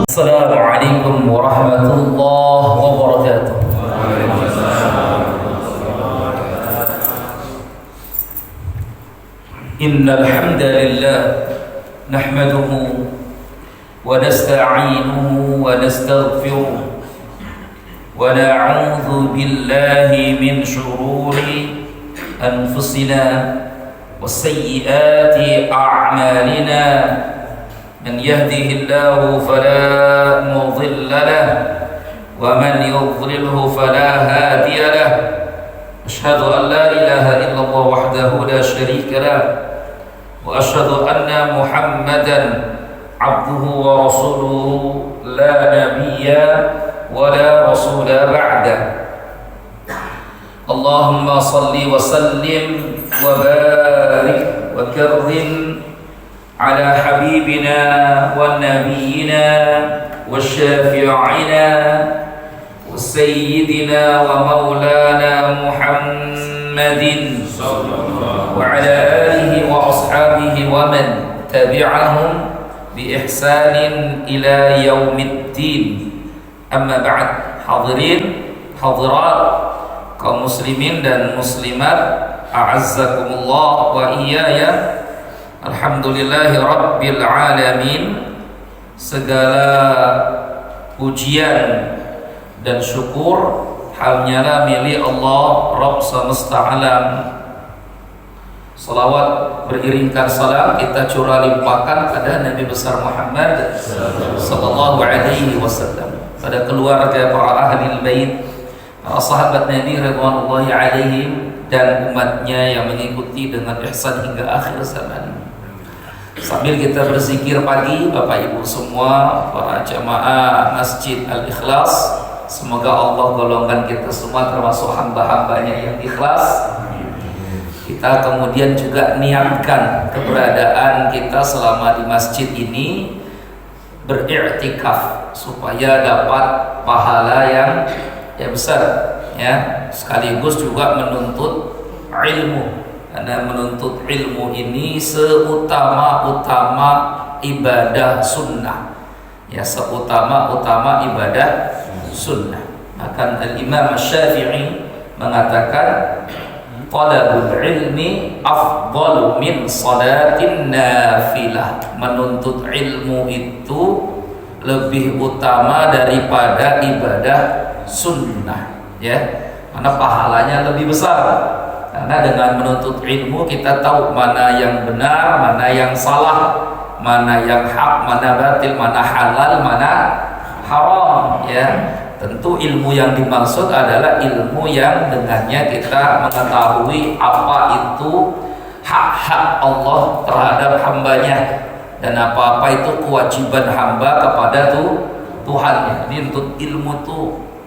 Assalamualaikum warahmatullahi wabarakatuh. Innal hamdalillah nahmaduhu wa nasta'inuhu wa nastaghfiruh wa na'udzu billahi min shururi anfusina wa sayyiati a'malina. من يهده الله فلا مضل له ومن يضلله فلا هادي له. أشهد أن لا إله إلا الله وحده لا شريك له وأشهد أن محمدا عبده ورسوله لا نبي ولا رسول بعده. اللهم صل وسلم وبارك وكرم على حبيبنا ونبينا وشافعنا وسيدنا ومولانا محمد وعلى آله وأصحابه ومن تبعهم بإحسان إلى يوم الدين. أما بعد. Hadirin hadirat kaum muslimin dan muslimat, a'azzakumullah wa iyaya. Alhamdulillahi Rabbil Alamin. Segala pujian dan syukur hanyalah milik Allah Rabb semesta alam. Salawat beriringkan salam kita curah limpahkan pada Nabi besar Muhammad sallallahu alaihi wasallam, pada keluarga para ahli bait, para sahabat Nabi radhiyallahu alaihim, dan umatnya yang mengikuti dengan ihsan hingga akhir zaman. Sambil kita berzikir pagi, Bapak Ibu semua, para jamaah Masjid Al-Ikhlas, semoga Allah golongkan kita semua termasuk hamba-hambanya yang ikhlas. Kita kemudian juga niatkan keberadaan kita selama di masjid ini beriktikaf supaya dapat pahala yang besar, ya, sekaligus juga menuntut ilmu. Karena menuntut ilmu ini seutama-utama ibadah sunnah, ya, seutama-utama ibadah sunnah. Bahkan Al-Imam Syafi'i mengatakan talabul ilmi afdalu min salatin nafilah. Menuntut ilmu itu lebih utama daripada ibadah sunnah, ya, karena pahalanya lebih besar. Karena dengan menuntut ilmu kita tahu mana yang benar, mana yang salah, mana yang hak, mana batil, mana halal, mana haram, ya. Tentu ilmu yang dimaksud adalah ilmu yang dengannya kita mengetahui apa itu hak-hak Allah terhadap hambanya, dan apa-apa itu kewajiban hamba kepada Tuhan. Jadi untuk ilmu itu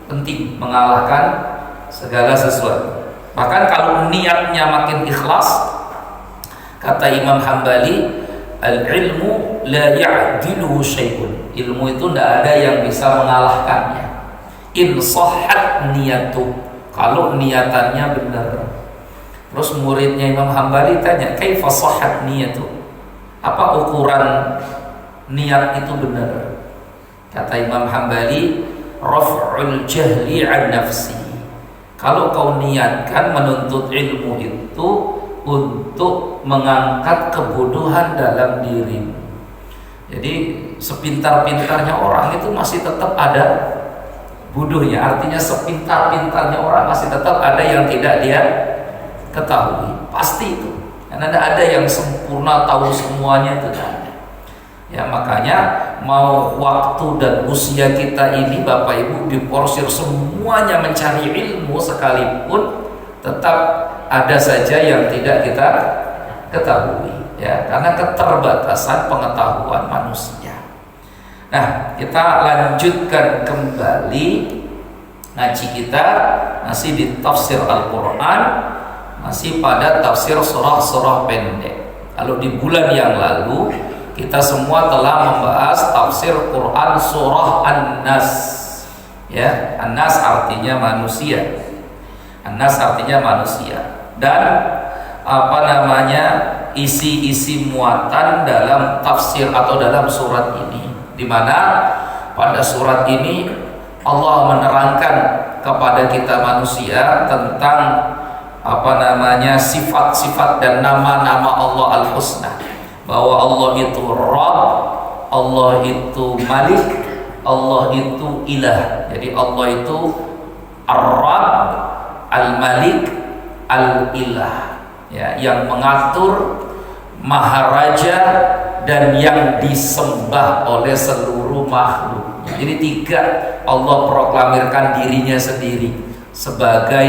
penting mengalahkan segala sesuatu. Bahkan kalau niatnya makin ikhlas, kata Imam Hambali, al-ilmu la ya'diluhu syai'un. Ilmu itu tidak ada yang bisa mengalahkannya. In sahhat niyatu, kalau niatannya benar. Terus muridnya Imam Hambali tanya, kaifa sahhat niyatu? Apa ukuran niat itu benar? Kata Imam Hambali, raf'ul jahli 'an nafsi. Kalau kau niatkan menuntut ilmu itu untuk mengangkat kebodohan dalam dirimu. Jadi sepintar-pintarnya orang itu masih tetap ada bodohnya. Artinya sepintar-pintarnya orang masih tetap ada yang tidak dia ketahui. Pasti itu. Karena tidak ada yang sempurna tahu semuanya, itu tidak ada. Ya, makanya mau waktu dan usia kita ini Bapak Ibu diporsir semuanya mencari ilmu sekalipun, tetap ada saja yang tidak kita ketahui, ya, karena keterbatasan pengetahuan manusia. Nah, kita lanjutkan kembali ngaji kita, masih di tafsir Al-Quran, masih pada tafsir surah-surah pendek. Kalau di bulan yang lalu kita semua telah membahas tafsir Quran surah An-Nas, ya. An-Nas artinya manusia. An-Nas artinya manusia. Dan apa namanya isi-isi muatan dalam tafsir atau dalam surat ini, di mana pada surat ini Allah menerangkan kepada kita manusia tentang apa namanya sifat-sifat dan nama-nama Allah Al-Husna, bahwa Allah itu Rabb, Allah itu Malik, Allah itu Ilah. Jadi Allah itu Ar-Rabb, Al-Malik, Al-Ilah, ya, yang mengatur, Maharaja, dan yang disembah oleh seluruh makhluk. Jadi tiga, Allah proklamirkan dirinya sendiri sebagai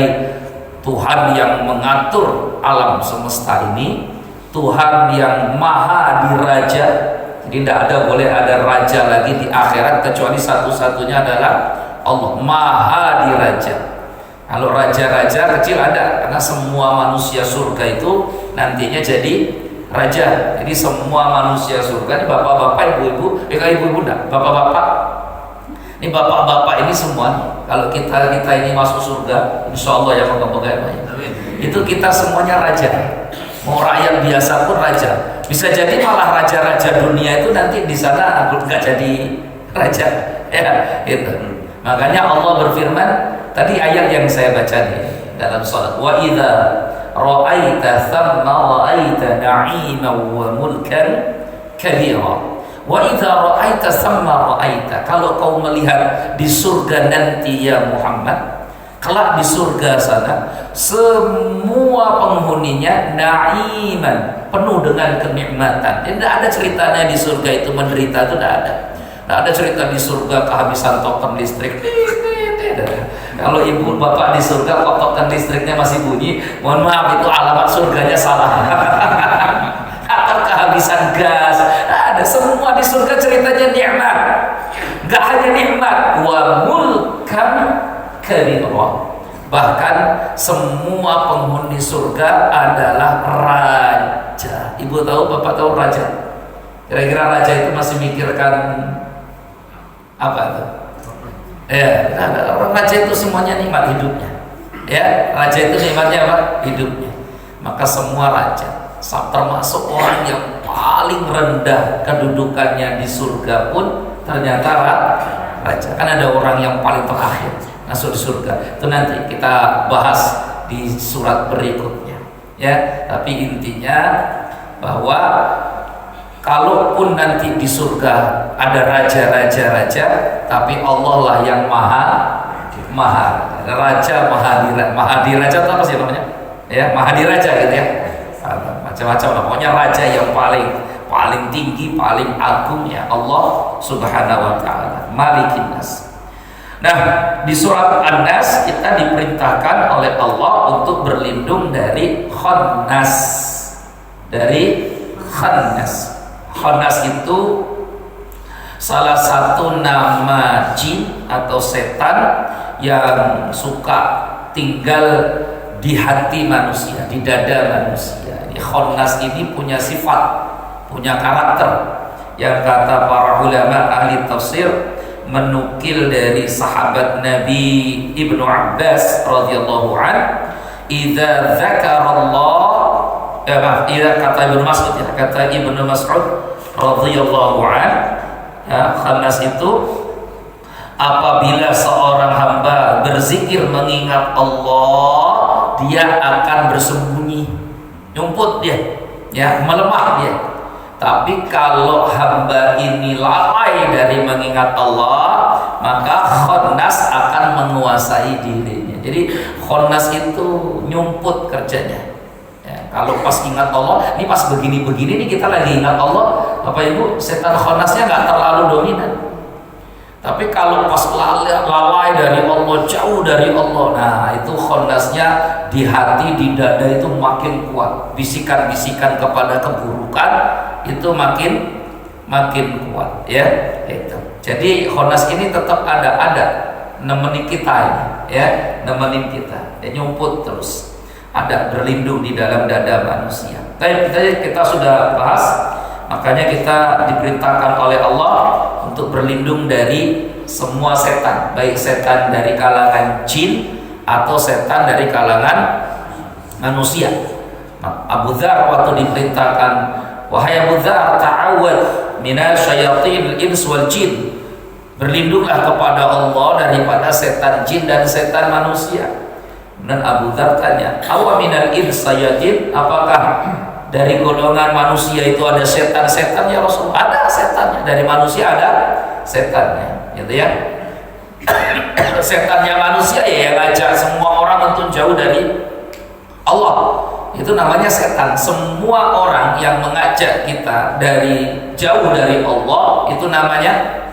Tuhan yang mengatur alam semesta ini, Tuhan yang maha diraja. Jadi tidak boleh ada raja lagi di akhirat kecuali satu-satunya adalah Allah, maha diraja. Kalau raja-raja kecil ada, karena semua manusia surga itu nantinya jadi raja. Jadi semua manusia surga ini bapak-bapak, ibu-ibu, ibu-ibu enggak, bapak-bapak. Ini bapak-bapak ini semua nih, kalau kita ini masuk surga, insya Allah ya, moga-moga ya. Itu kita semuanya raja. Mau rakyat biasa pun raja. Bisa jadi malah raja-raja dunia itu nanti di sana nggak jadi raja. Ya, itu. Makanya Allah berfirman tadi ayat yang saya baca nih dalam salat, wa idza ra'aita thamma ra'aita na'iman wa mulkan kabira. Wa idza ra'aita thamma ra'aita, kalau kau melihat di surga nanti ya Muhammad, kelak di surga sana semua penghuninya na'iman, penuh dengan kenikmatan. Jadi tidak ada ceritanya di surga itu menderita, itu tidak ada. Tidak ada cerita di surga kehabisan token listrik. Kalau ibu bapak di surga kok token listriknya masih bunyi, mohon maaf, itu alamat surganya salah. Atau kehabisan gas. Ada semua di surga ceritanya nikmat. Gak hanya nikmat, wa mulkan kabira. Bahkan semua penghuni surga adalah raja. Ibu tahu, bapak tahu raja? Kira-kira raja itu masih mikirkan apa itu? Ya, raja itu semuanya nikmat hidupnya. Ya, raja itu nikmatnya apa? Hidupnya. Maka semua raja, termasuk orang yang paling rendah kedudukannya di surga pun ternyata raja. Kan ada orang yang paling terakhir masuk di surga. Itu nanti kita bahas di surat berikutnya. Ya, tapi intinya bahwa kalaupun nanti di surga ada raja-raja, tapi Allah lah yang maha raja, maha diraja itu apa sih namanya? Ya, maha diraja gitu ya. Macam-macam lah. Pokoknya raja yang paling tinggi, paling agung ya Allah Subhanahu wa taala, Malikin Nas. Nah, di surat An-Nas kita diperintahkan oleh Allah untuk berlindung dari khannas. Dari khannas. Khannas itu salah satu nama jin atau setan yang suka tinggal di hati manusia, di dada manusia. Khannas ini punya sifat, punya karakter yang kata para ulama ahli tafsir menukil dari sahabat Nabi Ibnu Abbas radhiyallahu an, idza dzakarallah, kata Ibnu Mas'ud ya, kata Ibnu Mas'ud radhiyallahu an, khannas itu apabila seorang hamba berzikir mengingat Allah, dia akan bersembunyi, nyumput dia, ya, melemah dia. Tapi kalau hamba ini lalai dari mengingat Allah, maka khannas akan menguasai dirinya. Jadi khannas itu nyumput kerjanya. Ya, kalau pas ingat Allah, ini pas begini-begini nih kita lagi ingat Allah, Bapak Ibu, setan khannasnya nggak terlalu dominan. Tapi kalau pas lalai dari Allah, jauh dari Allah, nah itu khannasnya di hati, di dada itu makin kuat. Bisikan-bisikan kepada keburukan itu makin kuat, ya. Itu. Jadi khannas ini tetap ada nemenin kita ini, ya, nemenin kita. Dia nyumput terus, ada berlindung di dalam dada manusia. Kita sudah bahas. Makanya kita diperintahkan oleh Allah untuk berlindung dari semua setan, baik setan dari kalangan jin atau setan dari kalangan manusia. Abu Dzar waktu diperintahkan, wahai Abu Dzar, ta'awwadz minasyayatinil ins wal jin, berlindunglah kepada Allah daripada setan jin dan setan manusia. Dan Abu Dzar tanya, awa minal ins sayatin, apakah dari golongan manusia itu ada setan-setan ya Rasul? Ada setannya. Dari manusia ada setannya, gitu ya. Setannya manusia ya yang ngajak semua orang untuk jauh dari Allah, itu namanya setan. Semua orang yang mengajak kita dari jauh dari Allah itu namanya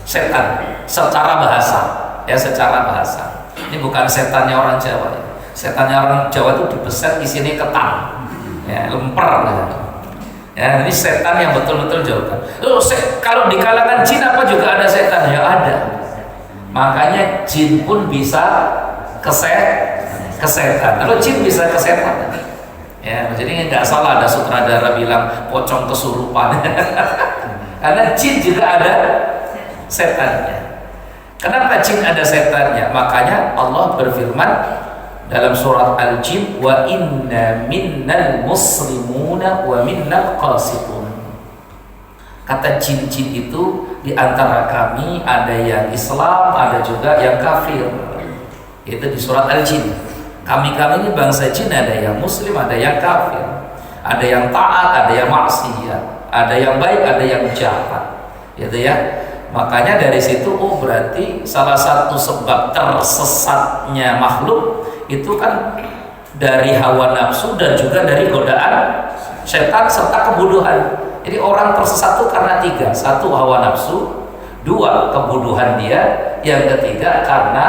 setan secara bahasa, ya, secara bahasa. Ini bukan setannya orang Jawa ya. Setannya orang Jawa itu dibeset di sini ketam, ya, lemper ya. Ini setan yang betul-betul jauhkan. Kalau di kalangan jin apa juga ada setan? Ya ada. Makanya jin pun bisa kesetan. Kalau jin bisa kesetan, ya, jadi nggak salah ada sutradara bilang pocong kesurupan. Karena jin juga ada setannya. Kenapa jin ada setannya? Makanya Allah berfirman dalam surat Al-Jin, wa inna minnal muslimuna wa minnal qasitun. Kata jin-jin itu di antara kami ada yang Islam, ada juga yang kafir. Itu di surat Al-Jin. Kami ini bangsa jin, ada yang muslim, ada yang kafir, ada yang taat, ada yang maksiat, ada yang baik, ada yang jahat, gitu ya. Makanya dari situ, oh berarti salah satu sebab tersesatnya makhluk itu kan dari hawa nafsu dan juga dari godaan setan serta kebodohan. Jadi orang tersesat itu karena tiga: satu hawa nafsu, dua kebodohan dia, yang ketiga karena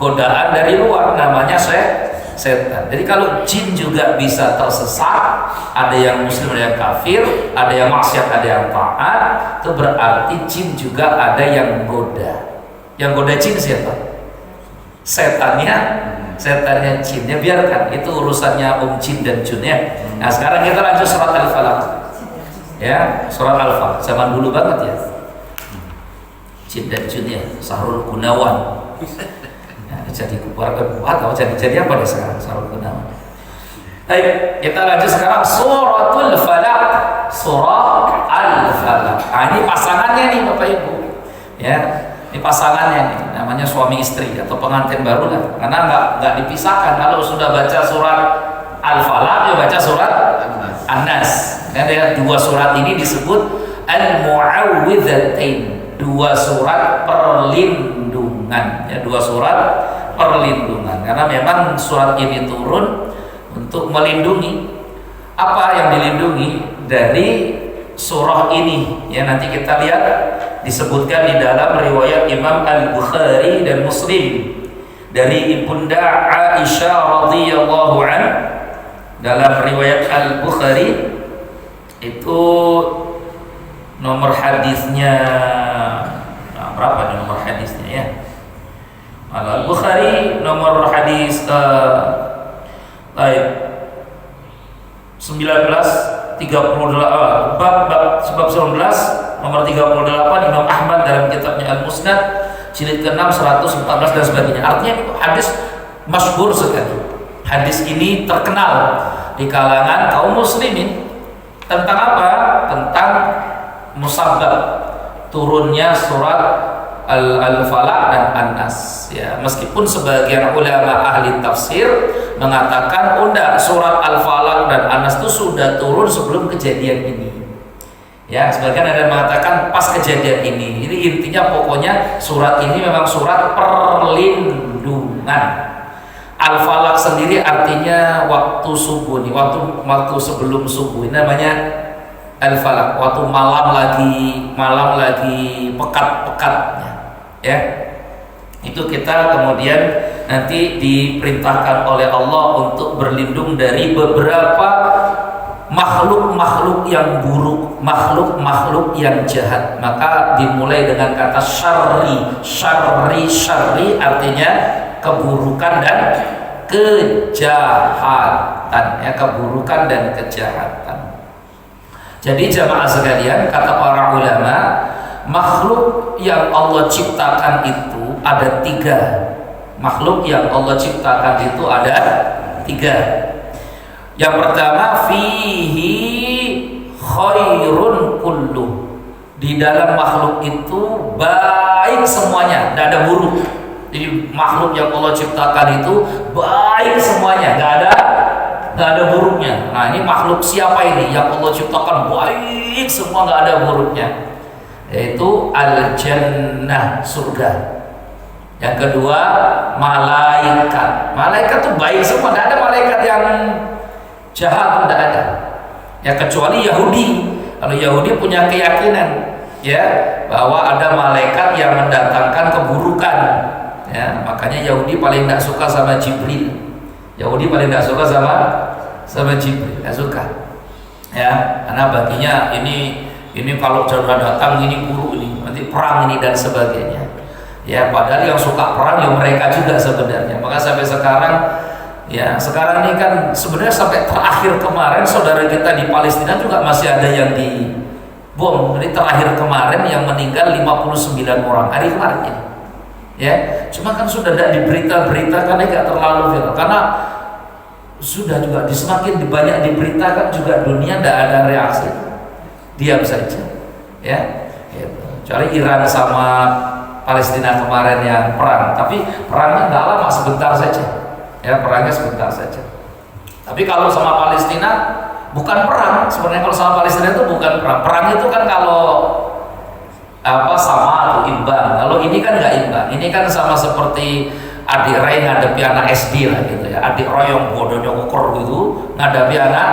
godaan dari luar, namanya setan. Jadi kalau jin juga bisa tersesat, ada yang muslim, ada yang kafir, ada yang maksiat, ada yang taat, itu berarti jin juga ada yang goda. Yang goda jin siapa? Setannya jin. Ya biarkan, itu urusannya jin dan jin ya. Nah sekarang kita lanjut surat Al-Falaq. Ya, surat Al-Falaq zaman dulu banget ya. Jin dan jin ya, Sahrul Gunawan. Jadi keluarga atau jadi apa deh sekarang Sahrul Gunawan. Baik, kita lanjut sekarang suratul Falaq. Surah Al-Falaq. Nah, ini pasangannya nih Bapak Ibu. Ya, ini pasangannya nih, namanya suami istri atau pengantin baru lah. Karena nggak dipisahkan. Kalau sudah baca surat Al-Falaq, ya baca surat An-Nas. Ada dua surat ini disebut Al-Mu'awwidzatain, dua surat perlindungan. Ya, dua surat perlindungan. Karena memang surat ini turun untuk melindungi. Apa yang dilindungi dari surah ini? Ya, nanti kita lihat disebutkan di dalam riwayat Imam Al-Bukhari dan Muslim dari Ibunda Aisyah radhiyallahu anha. Dalam riwayat Al-Bukhari itu nomor hadisnya, nah, berapa nih nomor hadisnya ya? Al-Bukhari nomor hadis baik 1938, bab 19 nomor 38, Imam Ahmad dalam kitabnya Al-Musnad jilid ke-6 114 dan sebagainya. Artinya hadis masyhur sekali. Hadis ini terkenal di kalangan kaum muslimin. Tentang apa? Tentang musabbab turunnya surat Al-Falaq dan An-Nas. Ya, meskipun sebagian ulama ahli tafsir mengatakan surat Al-Falaq dan An-Nas itu sudah turun sebelum kejadian ini. Ya, sebagian ada yang mengatakan pas kejadian ini. Jadi intinya pokoknya surat ini memang surat perlindungan. Al-Falaq sendiri artinya waktu subuh nih, waktu sebelum subuh. Ini namanya Al-Falaq, waktu malam lagi pekat-pekatnya. Ya. Itu kita kemudian nanti diperintahkan oleh Allah untuk berlindung dari beberapa makhluk-makhluk yang buruk, makhluk-makhluk yang jahat. Maka dimulai dengan kata syarri artinya keburukan dan kejahatan, ya, keburukan dan kejahatan. Jadi jamaah sekalian, kata para ulama, makhluk yang Allah ciptakan itu ada tiga. Makhluk yang Allah ciptakan itu ada tiga. Yang pertama, fihi khairun kullu. Di dalam makhluk itu baik semuanya, tidak ada buruk. Jadi makhluk yang Allah ciptakan itu baik semuanya, nggak ada buruknya. Nah, ini makhluk siapa ini yang Allah ciptakan baik semua, nggak ada buruknya? Yaitu al-jannah, surga. Yang kedua, malaikat. Malaikat itu baik semua, nggak ada malaikat yang jahat, tidak ada. Ya kecuali Yahudi. Kalau Yahudi punya keyakinan ya bahwa ada malaikat yang mendatangkan keburukan. Ya, makanya Yahudi paling tidak suka sama Jibril. Yahudi paling tidak suka sama Jibril, tidak suka. Ya, karena baginya ini kalau sudah datang ini buruk, ini nanti perang ini dan sebagainya. Ya, padahal yang suka perang ya mereka juga sebenarnya. Maka sampai sekarang ini kan sebenarnya sampai terakhir kemarin saudara kita di Palestina juga masih ada yang dibom. Jadi terakhir kemarin yang meninggal 59 orang hari kemarin ini. Ya, cuma kan sudah tidak di berita-berita karena tidak terlalu viral. Karena sudah juga semakin banyak diberitakan juga dunia tidak ada reaksi, diam saja. Ya, gitu. Kecuali Iran sama Palestina kemarin yang perang, tapi perangnya nggak lama, sebentar saja. Ya, perangnya sebentar saja. Tapi kalau sama Palestina bukan perang. Sebenarnya kalau sama Palestina itu bukan perang. Perang itu kan kalau sama atau imbang. Kalau ini kan nggak imbang. Ini kan sama seperti adik Ray ngadepi anak SD lah gitu ya. Adik Roy yang bodohnya ukur gitu ngadepi anak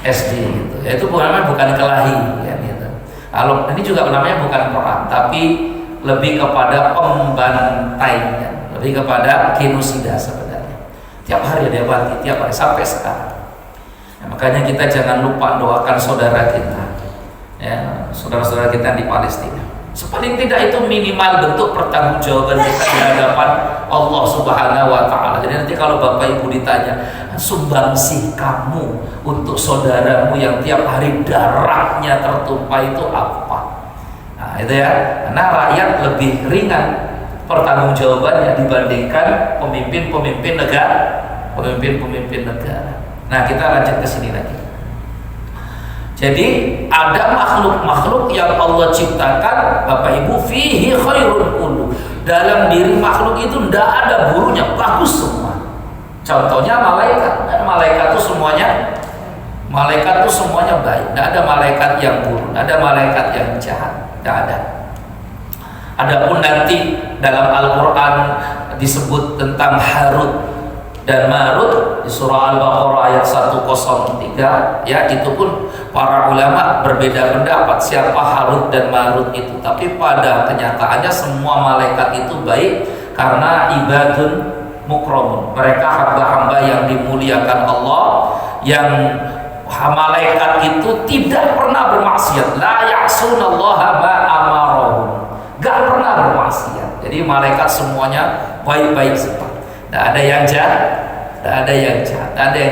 SD gitu. Ya, itu bukan kelahi ya gitu. Kalau ini juga namanya bukan perang, tapi lebih kepada pembantaian, lebih kepada genosida sebenarnya. Tiap hari ada mati, tiap hari sampai sekarang. Ya, makanya kita jangan lupa doakan saudara kita, ya, saudara-saudara kita di Palestina. Sepaling tidak itu minimal bentuk pertanggungjawaban kita di hadapan Allah Subhanahu wa Ta'ala. Jadi nanti kalau Bapak Ibu ditanya, sumbangsih kamu untuk saudaramu yang tiap hari darahnya tertumpah itu apa? Nah, itu ya, karena rakyat lebih ringan pertanggungjawabannya dibandingkan pemimpin-pemimpin negara. Nah, kita lanjut ke sini lagi. Jadi ada makhluk-makhluk yang Allah ciptakan, Bapak Ibu, fihi khairun kullu. Dalam diri makhluk itu tidak ada buruknya, bagus semua. Contohnya malaikat. Malaikat itu semuanya baik. Tidak ada malaikat yang buruk, tidak ada malaikat yang jahat, tidak ada. Adapun nanti dalam Al-Quran disebut tentang Harut dan Marut di surah Al-Baqarah ayat 103, ya, itu pun para ulama berbeda pendapat siapa Harut dan Marut itu. Tapi pada kenyataannya semua malaikat itu baik karena ibadun mukramun. Mereka hamba-hamba yang dimuliakan Allah, yang malaikat itu tidak pernah bermaksiat. La ya'sunallaha ma amarahum. Gak pernah bermaksiat. Jadi malaikat semuanya baik-baik semua. Tidak ada yang jahat, tidak ada yang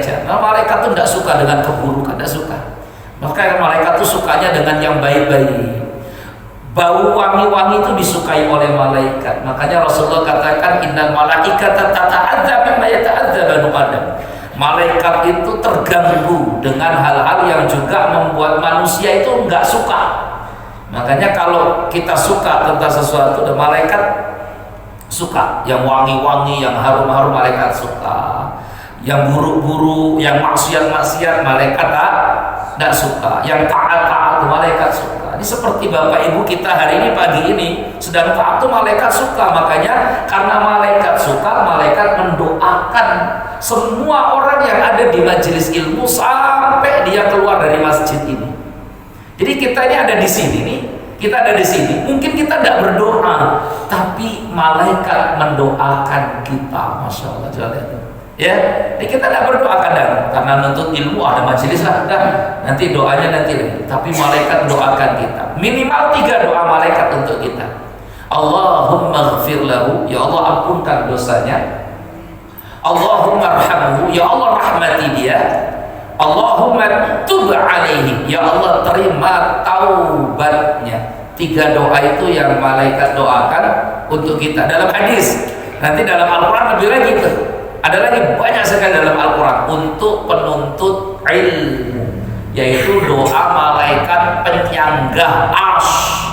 jahat. Nah, malaikat itu tidak suka dengan keburukan, tidak suka. Maka malaikat itu sukanya dengan yang baik-baik. Bau wangi-wangi itu disukai oleh malaikat. Makanya Rasulullah katakan, innal malaikata tata'adza mimma yata'adza banu Adam. Malaikat itu terganggu dengan hal-hal yang juga membuat manusia itu enggak suka. Makanya kalau kita suka tentang sesuatu, dan malaikat suka. Yang wangi-wangi, yang harum-harum malaikat suka. Yang buruk-buruk, yang maksiat-maksiat malaikat tidak suka. Yang taat-taat malaikat suka. Ini seperti Bapak Ibu kita hari ini, pagi ini sedang taat itu malaikat suka. Makanya karena malaikat suka, malaikat mendoakan semua orang yang ada di majelis ilmu sampai dia keluar dari masjid ini. Jadi kita ini ada di sini nih, kita ada di sini. Mungkin kita tidak berdoa, tapi malaikat mendoakan kita, masya Allah. Ya, jadi kita tidak berdoa kadang karena menuntut ilmu ada majelis lah, nanti doanya nanti. Tapi malaikat doakan kita. Minimal 3 doa malaikat untuk kita. Allahumma ghfir lahu, ya Allah ampunkan dosanya. Allahumma arhamhu, ya Allah rahmati dia. Allahumma tub alaihi, ya Allah terima taubatnya. 3 doa itu yang malaikat doakan untuk kita dalam hadis. Nanti dalam Al-Quran lebih lagi itu. Ada lagi banyak sekali dalam Al-Quran untuk penuntut ilmu, yaitu doa malaikat penyangga arsy.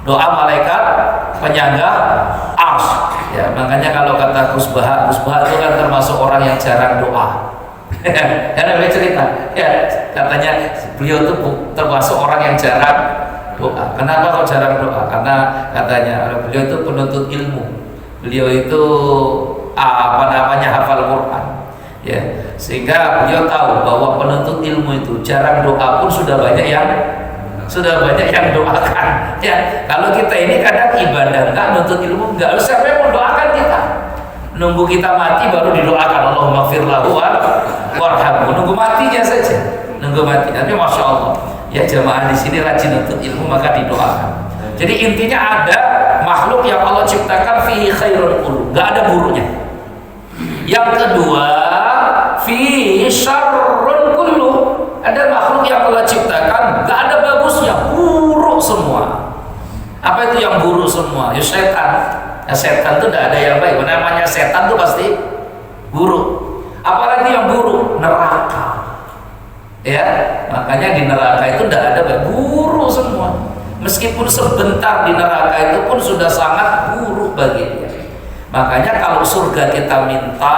Doa malaikat penyangga arsy. Ya, makanya kalau kata Gus Baha itu kan termasuk orang yang jarang doa. Karena beliau cerita, ya katanya beliau itu termasuk orang yang jarang doa. Kenapa kok jarang doa? Karena katanya beliau itu penuntut ilmu. Beliau itu hafal Quran. Ya, sehingga beliau tahu bahwa penuntut ilmu itu jarang doa pun sudah banyak yang doakan. Ya, kalau kita ini kadang ibadah enggak, nuntut ilmu enggak, siapa yang mendoakan kita? Nunggu kita mati baru didoakan, Allahumma ighfir lahu warhamhu. Nunggu matinya saja, nunggu mati. Tapi masya Allah, ya jamaah di sini rajin nuntut ilmu maka didoakan. Jadi intinya ada makhluk yang Allah ciptakan fihi khairun kullu, enggak ada buruknya. Yang kedua, fihi syarrun kullu, ada makhluk yang Allah ciptakan enggak ada bagusnya, buruk semua. Apa itu yang buruk semua? Ya setan. Ya, setan itu tidak ada yang baik. Namanya setan itu pasti buruk. Apalagi yang buruk, neraka. Ya, makanya di neraka itu tidak ada baik, buruk semua. Meskipun sebentar di neraka itu pun sudah sangat buruk bagi dia. Makanya kalau surga kita minta,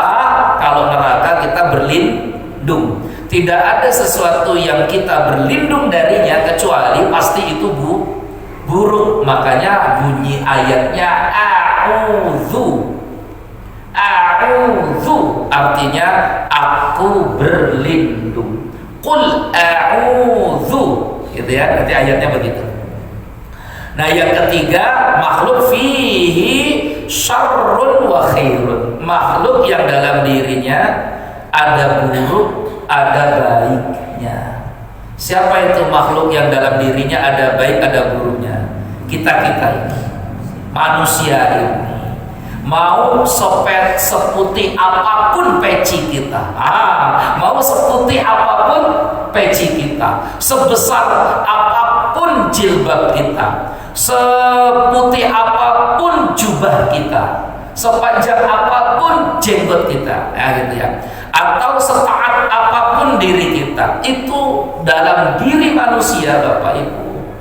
kalau neraka kita berlindung. Tidak ada sesuatu yang kita berlindung darinya kecuali pasti itu buruk. Makanya bunyi ayatnya a'udzu. A'udzu artinya aku berlindung. Qul a'udzu, gitu ya. Nanti ayatnya begitu. Nah, yang ketiga, makhluk fihi syarrun wa khairun. Makhluk yang dalam dirinya ada buruk, ada baiknya. Siapa itu makhluk yang dalam dirinya ada baik, ada buruknya? Kita ini, manusia ini. Mau seputih apapun peci kita, mau seputih apapun peci kita, sebesar apapun jilbab kita, seputih apapun jubah kita, sepanjang apapun jenggot kita, ya gitu ya, atau setaat apapun diri kita, itu dalam diri manusia, Bapak Ibu,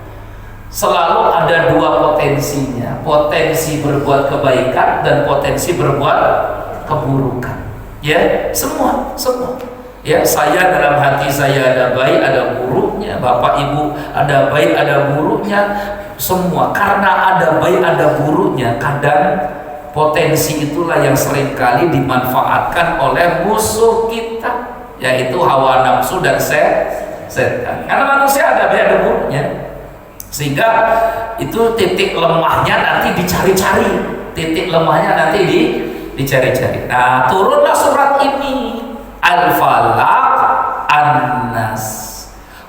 selalu ada dua potensinya, potensi berbuat kebaikan dan potensi berbuat keburukan. Ya, semua. Ya, saya dalam hati saya ada baik, ada buruknya. Bapak Ibu ada baik, ada buruknya. Semua karena ada baik, ada buruknya. Kadang potensi itulah yang seringkali dimanfaatkan oleh musuh kita, yaitu hawa nafsu dan setan. Karena manusia ada baik, ada buruknya. Sehingga itu titik lemahnya nanti dicari-cari, titik lemahnya nanti dicari-cari. Nah, turunlah surat ini, Al-Falaq, An-Nas,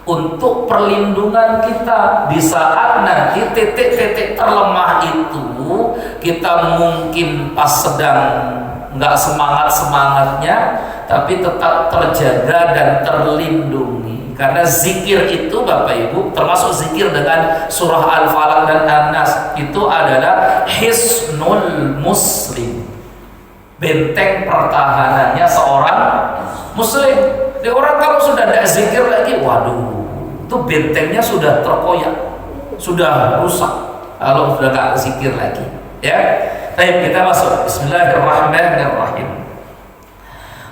untuk perlindungan kita di saat nanti titik-titik terlemah itu kita mungkin pas sedang nggak semangatnya, tapi tetap terjaga dan terlindungi. Karena zikir itu, Bapak Ibu, termasuk zikir dengan surah Al-Falaq dan An-Nas, itu adalah hisnul muslim, benteng pertahanannya seorang muslim. Jadi orang kalau sudah tidak zikir lagi, waduh, itu bentengnya sudah terkoyak, sudah rusak kalau sudah tidak zikir lagi. Ya, baik, kita masuk. Bismillahirrahmanirrahim.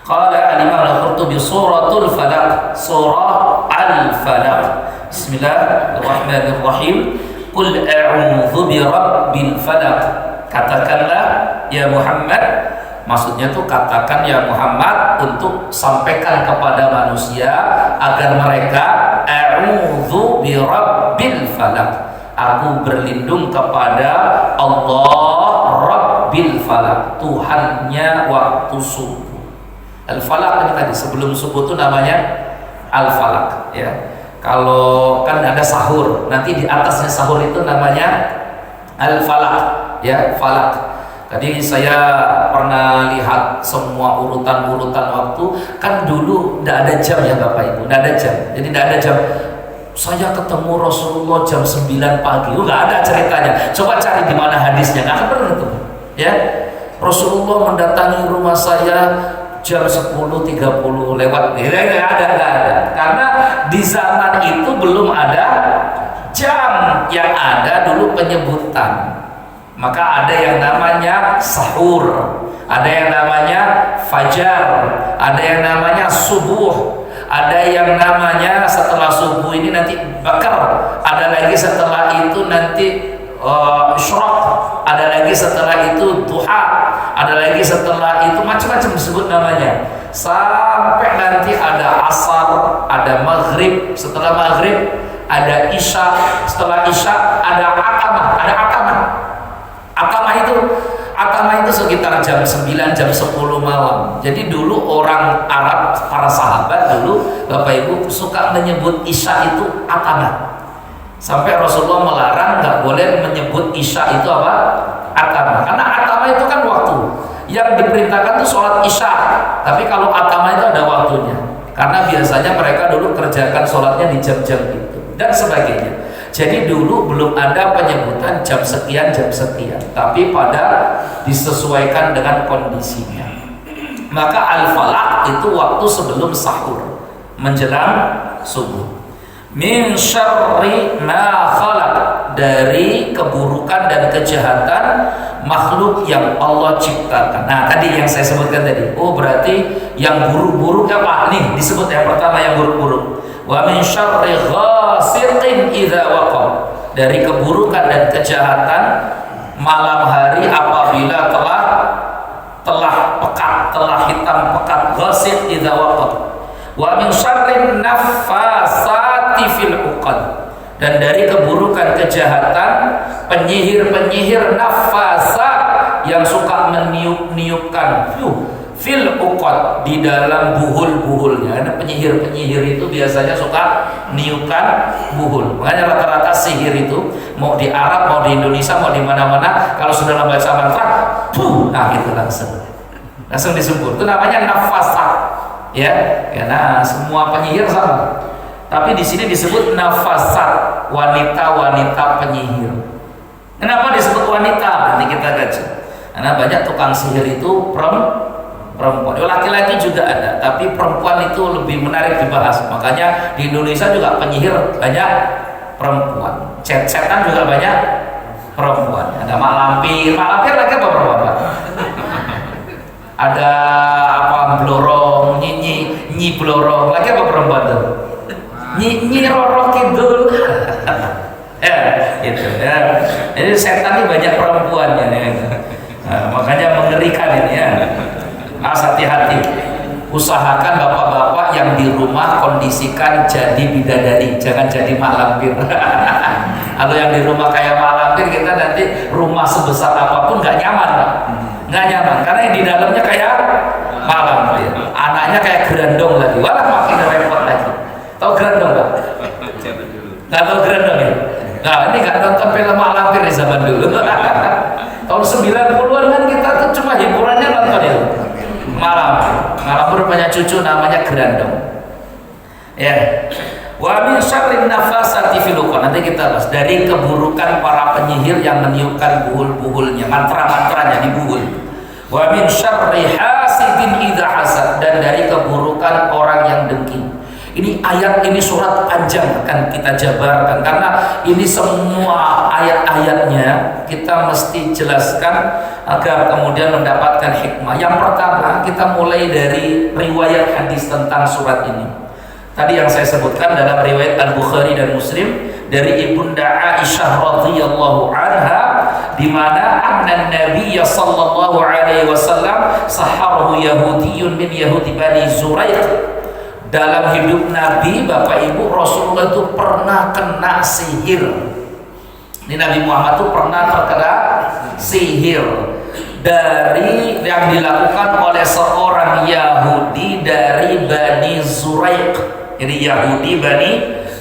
Qala al-Imam al-Qurtubi suratul Falaq, surah al-Falaq. Bismillahirrahmanirrahim. Qul a'udzu birabbil falaq. Katakanlah ya Muhammad, maksudnya tuh katakan ya Muhammad untuk sampaikan kepada manusia agar mereka a'udzu birabbil falaq. Aku berlindung kepada Allah Rabbil Falaq, Tuhannya waktu subuh. Al-Falaq ini tadi sebelum subuh itu namanya Al-Falaq, ya. Kalau kan ada sahur, nanti di atasnya sahur itu namanya Al-Falaq, ya, Falaq. Tadi saya pernah lihat semua urutan-urutan waktu, kan dulu tidak ada jam ya Bapak Ibu, tidak ada jam. Jadi tidak ada jam. Saya ketemu Rasulullah jam 9 pagi, nggak ada ceritanya. Coba cari di mana hadisnya, nggak akan pernah itu, ya. Rasulullah mendatangi rumah saya jam 10.30 lewat, nggak ada. Karena di zaman itu belum ada jam, yang ada dulu penyebutan. Maka ada yang namanya sahur, ada yang namanya fajar, ada yang namanya subuh, ada yang namanya setelah subuh ini nanti bakar, ada lagi setelah itu nanti isyraq, ada lagi setelah itu duha, ada lagi setelah itu macam-macam disebut namanya, sampai nanti ada asar, ada maghrib, setelah maghrib ada isya, setelah isya ada akamah, Atamah itu sekitar jam 9, jam 10 malam. Jadi dulu orang Arab, para sahabat dulu, Bapak Ibu suka menyebut isya itu atamah. Sampai Rasulullah melarang nggak boleh menyebut isya itu apa? Atamah. Karena atamah itu kan waktu. Yang diperintahkan itu sholat isya. Tapi kalau atamah itu ada waktunya. Karena biasanya mereka dulu kerjakan sholatnya di jam-jam itu dan sebagainya. Jadi dulu belum ada penyebutan jam sekian, tapi pada disesuaikan dengan kondisinya. Maka al-falaq itu waktu sebelum sahur, menjelang subuh. Min syarri ma khalaq, dari keburukan dan kejahatan makhluk yang Allah ciptakan. Nah, tadi yang saya sebutkan tadi. Oh, berarti yang buruk-buruk apa? Nih, disebut yang pertama yang buruk-buruk. Wa min syarri ghasiqin idza waqab, dari keburukan dan kejahatan malam hari apabila telah pekat, telah hitam pekat. Ghasiq idza waqab. Wa min syarri naffasati fil uqad, dan dari keburukan kejahatan penyihir-penyihir nafasat yang suka meniup-niupkan fil uqad, di dalam buhul-buhulnya. Karena penyihir-penyihir itu biasanya suka niupkan buhul. Makanya rata-rata sihir itu mau di Arab, mau di Indonesia, mau di mana-mana, kalau sudah membaca mantra, nah itu langsung disebut. Itu namanya nafasat, ya. Karena semua penyihir sama. Tapi di sini disebut nafasat, wanita-wanita penyihir. Kenapa disebut wanita? Nanti kita kaji. Karena banyak tukang sihir itu perempuan. Laki-laki juga ada, tapi perempuan itu lebih menarik dibahas. Makanya di Indonesia juga penyihir banyak perempuan. Setan juga banyak perempuan. Ada mak lampir lagi apa perempuan, Pak? Ada apa, blorong, nyi blorong, lagi apa perempuan tuh? Nyi rorong kidul. Gitu ya. Jadi setan ini banyak perempuan ya. Nah, makanya mengerikan ini ya. Hati-hati, usahakan bapak-bapak yang di rumah kondisikan jadi bidadari, jangan jadi mak lampir. Kalau yang di rumah kayak mak lampir, kita nanti rumah sebesar apapun nggak nyaman, Pak. Nggak nyaman, karena yang di dalamnya kayak mak lampir, anaknya kayak gerandong lagi, walah makin repot lagi. Tahu gerandong nggak? Nggak tahu gerandong ya? Nah, ini nggak nonton film mak lampir di zaman dulu. Tahun 90-an kan kita tuh cuma hiburannya nonton ya. Malam punya cucu namanya gerandong. Ya. Wa min syarrin nafasati fil uqad. Nanti kita bahas dari keburukan para penyihir yang meniupkan buhul-buhulnya, mantra-mantranya di buhul. Wa min syarri hasidin idza hasad, dan dari keburukan orang yang dengki. Ini ayat, ini surat panjang akan kita jabarkan karena ini semua ayat-ayatnya kita mesti jelaskan agar kemudian mendapatkan hikmah. Yang pertama, kita mulai dari riwayat hadis tentang surat ini. Tadi yang saya sebutkan dalam riwayat Al-Bukhari dan Muslim dari Ibunda Aisyah radhiyallahu anha, di mana anna Nabiy sallallahu alaihi wasallam saharahu yahudiyyun min yahudi Bani Zuraiq. Dalam hidup Nabi, Bapak Ibu, Rasulullah itu pernah kena sihir. Ini Nabi Muhammad itu pernah terkena sihir dari yang dilakukan oleh seorang Yahudi dari Bani Zuraiq. Jadi Yahudi Bani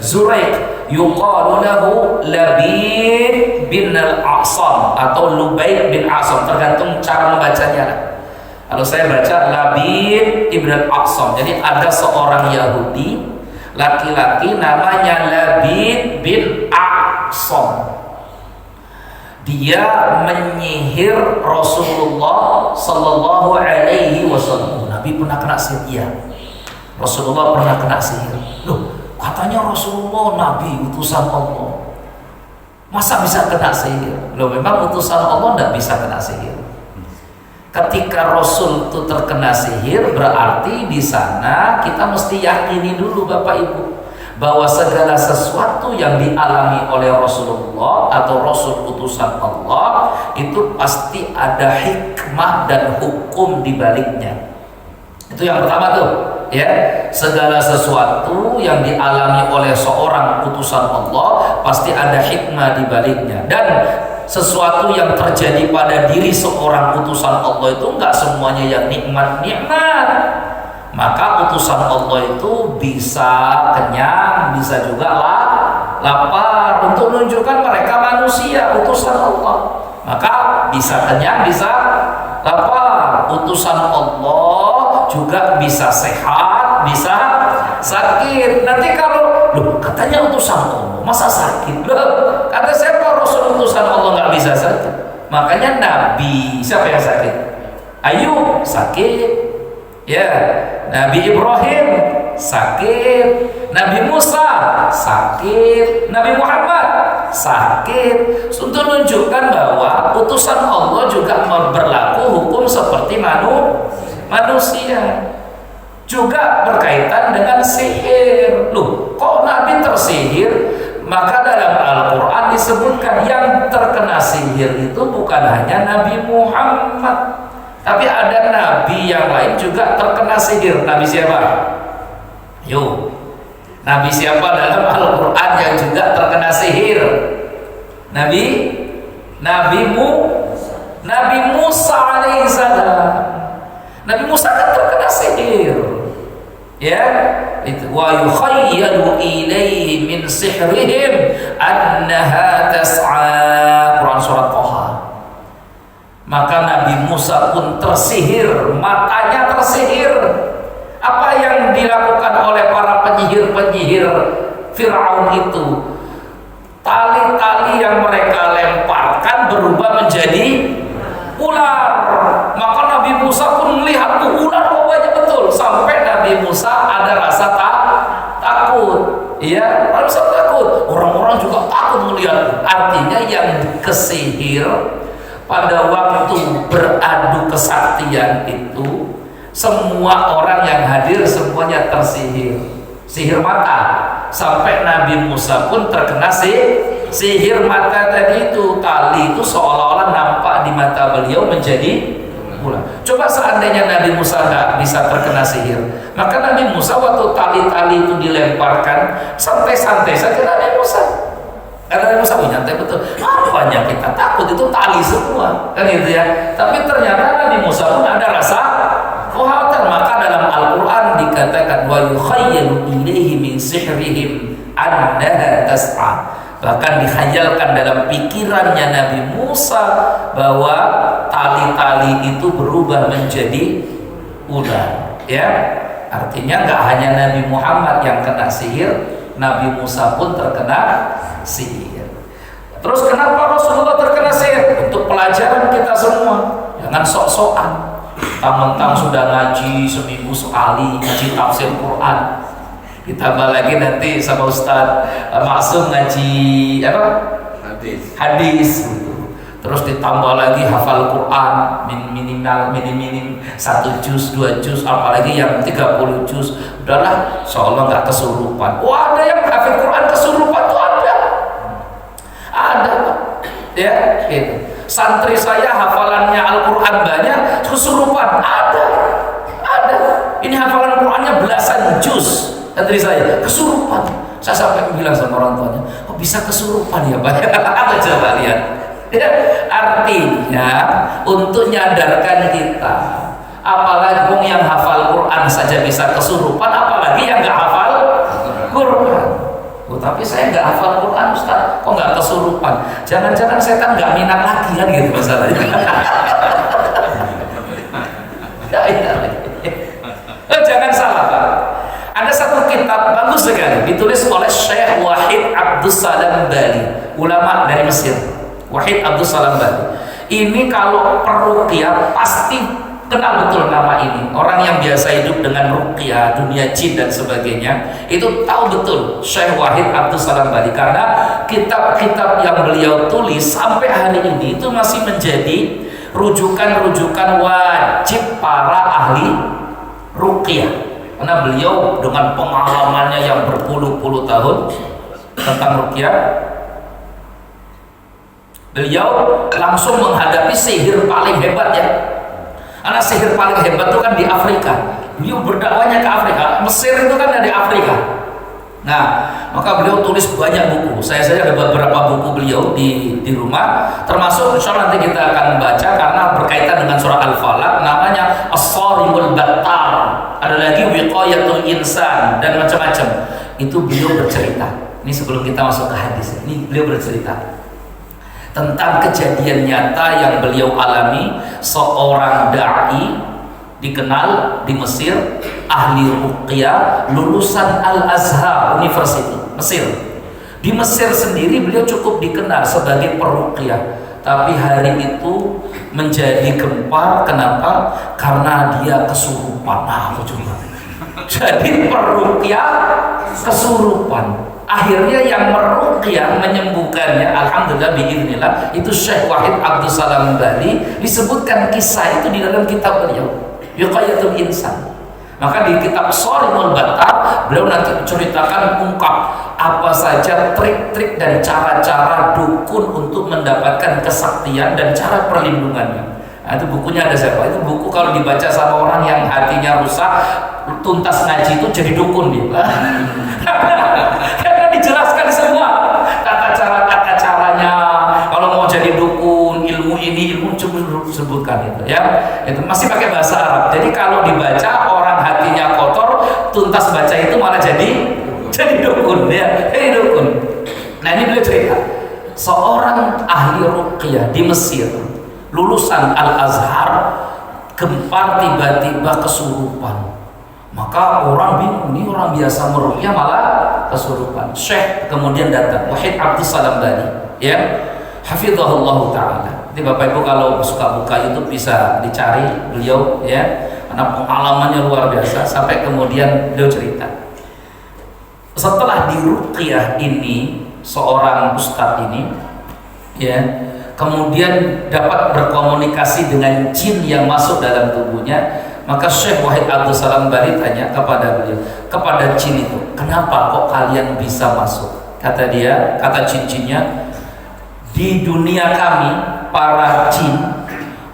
Zuraiq, yuqalu lahu Labid bin Al-A'sam atau Lubaid bin Asam, tergantung cara membacanya. Kalau saya baca Labid ibn al-Aqsam. Jadi ada seorang Yahudi laki-laki namanya Labid bin Aqsam. Dia menyihir Rasulullah sallallahu alaihi wasallam. Nabi pernah kena sihir? Iya. Rasulullah pernah kena sihir. Loh, katanya Rasulullah Nabi utusan Allah, masa bisa kena sihir? Loh, memang utusan Allah tidak bisa kena sihir. Ketika Rasul itu terkena sihir, berarti di sana kita mesti yakini dulu Bapak Ibu bahwa segala sesuatu yang dialami oleh Rasulullah atau Rasul utusan Allah itu pasti ada hikmah dan hukum di baliknya. Itu yang pertama tuh, ya. Segala sesuatu yang dialami oleh seorang utusan Allah pasti ada hikmah di baliknya. Dan sesuatu yang terjadi pada diri seorang utusan Allah itu enggak semuanya yang nikmat-nikmat. Maka utusan Allah itu bisa kenyang, bisa juga lapar, untuk menunjukkan mereka manusia utusan Allah. Maka bisa kenyang, bisa lapar. Utusan Allah juga bisa sehat, bisa sakit. Nanti kalau loh katanya utusan Allah masa sakit? Loh, kata siapa Rasul utusan Allah nggak bisa sakit? Makanya Nabi siapa yang sakit? Ayub sakit, ya. Nabi Ibrahim sakit, Nabi Musa sakit, Nabi Muhammad sakit, untuk menunjukkan bahwa utusan Allah juga berlaku hukum seperti manusia. Juga berkaitan dengan sihir. Loh, kok Nabi tersihir? Maka dalam Al-Quran disebutkan yang terkena sihir itu bukan hanya Nabi Muhammad, tapi ada Nabi yang lain juga terkena sihir. Nabi siapa? Yuk, Nabi siapa dalam Al-Quran yang juga terkena sihir? Nabi Musa alaihissalam. Nabi Musa kan terkena sihir, ya. Itu wa yukhayyalu ilaihi min sihrihim annaha tas'a. Quran surat Thaha. Maka Nabi Musa pun tersihir, matanya tersihir. Apa yang dilakukan oleh para penyihir-penyihir Fir'aun itu? Tali-tali yang mereka lemparkan berubah menjadi ular. Maka Nabi Musa pun melihat tuh ular banyak betul, sampai Nabi Musa ada rasa takut. Iya, rasa takut. Orang-orang juga takut melihat. Artinya yang kesihir pada waktu beradu kesaktian itu, semua orang yang hadir semuanya tersihir. Sihir mata. Sampai Nabi Musa pun terkena sihir mata tadi itu. Tali itu seolah-olah nampak di mata beliau menjadi ular. Coba seandainya Nabi Musa nggak bisa terkena sihir, maka Nabi Musa waktu tali-tali itu dilemparkan santai-santai saja Nabi Musa. Karena Nabi Musa nyantai betul. Apanya kita takut, itu tali semua, kan gitu ya. Tapi ternyata Nabi Musa pun ada rasa khawatir. Maka dalam Al-Quran dikatakan wa yukhayyalu ilaihi min sihrihim annaha tas'a. Bahkan dihayalkan dalam pikirannya Nabi Musa bahwa tali-tali itu berubah menjadi ular, ya. Artinya nggak hanya Nabi Muhammad yang kena sihir, Nabi Musa pun terkena sihir. Terus kenapa Rasulullah terkena sihir? Untuk pelajaran kita semua. Jangan sok-sokan. Mentang-mentang sudah ngaji seminggu sekali, ngaji tafsir Quran, ditambah lagi nanti sama Ustaz Maksum ngaji apa? Hadis. Terus ditambah lagi hafal Quran minim 1 juz, 2 juz, apalagi yang 30 juz. Udahlah, insyaallah nggak kesurupan. Wah, ada yang hafal Quran kesurupan tuh ada, ya, gitu. Santri saya hafalannya Al-Quran banyak, kesurupan ada. Ini hafalan Qurannya belasan juz, santri saya kesurupan. Saya sampai bilang sama orang tuanya, kok bisa kesurupan ya Pak? Apa coba lihat? Ya, artinya untuk nyadarkan kita, apalagi yang hafal Quran saja bisa kesurupan, apalagi yang nggak hafal Quran. Oh, tapi saya nggak hafal Quran Ustaz, kok nggak kesurupan? Jangan-jangan setan nggak minat lagi kan gitu masalahnya. Jangan salah Pak. Ada satu kitab bagus sekali ditulis oleh Syekh Wahid Abdus Salam Bali, ulama dari Mesir. Wahid Abdus Salam Bali. Ini kalau peruqyah pasti kenal betul nama ini. Orang yang biasa hidup dengan ruqyah, dunia jin dan sebagainya, itu tahu betul Syekh Wahid Abdus Salam Bali, karena kitab-kitab yang beliau tulis sampai hari ini itu masih menjadi rujukan-rujukan wajib para ahli ruqyah, karena beliau dengan pengalamannya yang berpuluh-puluh tahun tentang ruqyah, beliau langsung menghadapi sihir paling hebat ya. Karena sihir paling hebat itu kan di Afrika. Beliau berdakwahnya ke Afrika. Mesir itu kan dari Afrika. Nah, maka beliau tulis banyak buku. Saya saja ada beberapa buku beliau di rumah. Termasuk insya Allah nanti kita akan baca karena berkaitan dengan surah Al-Falaq. Namanya As-Sarimul Battar. Ada lagi Wiqayatul Insan dan macam-macam. Itu beliau bercerita. Ini sebelum kita masuk ke hadis. Ini beliau bercerita tentang kejadian nyata yang beliau alami. Seorang da'i dikenal di Mesir, ahli ruqyah, lulusan Al-Azhar University Mesir. Di Mesir sendiri beliau cukup dikenal sebagai peruqyah, tapi hari itu menjadi gempar. Kenapa? Karena dia kesurupan. Nah, coba. Jadi peruqyah kesurupan. Akhirnya yang meruqyah, menyembuhkannya, alhamdulillah biiznillah, itu Syekh Wahid Abdus Salam Bali. Disebutkan kisah itu di dalam kitab beliau Wiqayatul Insan. Maka di kitab Sharimul Battar beliau nanti menceritakan ungkap apa saja trik-trik dan cara-cara dukun untuk mendapatkan kesaktian dan cara perlindungannya. Nah, itu bukunya ada siapa? Itu buku kalau dibaca sama orang yang hatinya rusak, tuntas ngaji itu jadi dukun dia. Karena dijelaskan semua tata caranya. Kalau mau jadi dukun, ilmu ini, ilmu sebutkan itu ya. Itu masih pakai bahasa Arab. Jadi kalau dibaca orang hatinya kotor, tuntas baca itu malah jadi dukun ya. Jadi dukun. Nah, ini beliau cerita. Seorang ahli ruqyah di Mesir, lulusan Al-Azhar, gempar tiba-tiba kesurupan. Maka orang bingung, ini orang biasa meruqyah malah kesurupan. Syekh kemudian datang, Wahid Abdus Salam Bali, ya, hafizahullah ta'ala. Jadi Bapak Ibu kalau suka buka YouTube bisa dicari beliau, ya, karena pengalamannya luar biasa. Sampai kemudian beliau cerita, setelah di ruqyah ini, seorang ustadz ini, ya, kemudian dapat berkomunikasi dengan jin yang masuk dalam tubuhnya. Maka Syekh Wahid Abdus Salam Bali tanya kepada beliau, kepada jin itu, kenapa kok kalian bisa masuk? Kata dia, kata jin-jinnya, di dunia kami para jin,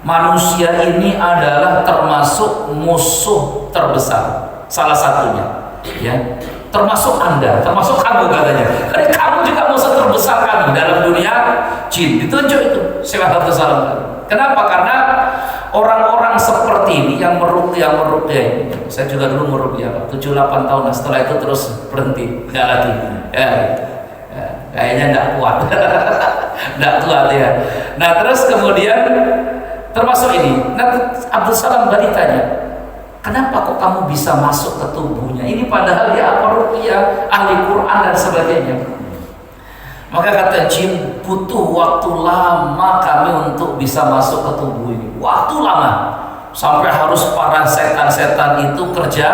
manusia ini adalah termasuk musuh terbesar, salah satunya, ya, termasuk Anda, termasuk kamu katanya. Jadi kamu juga musuh terbesar kami dalam dunia jin. Ditunjuk itu Syekh Abdus Salam Bali. Kenapa? Karena orang-orang seperti ini yang meruqyah ini, saya juga dulu meruqyah 7-8 tahun, nah setelah itu terus berhenti, nggak lagi, ya, kayaknya nggak kuat, nggak kuat ya. Nah terus kemudian termasuk ini, nah Abdus Salam Bali tanya, kenapa kok kamu bisa masuk ke tubuhnya? Ini padahal dia peruqyah, ahli Quran dan sebagainya. Maka kata jin, butuh waktu lama kami untuk bisa masuk ke tubuh ini. Waktu lama. Sampai harus para setan-setan itu kerja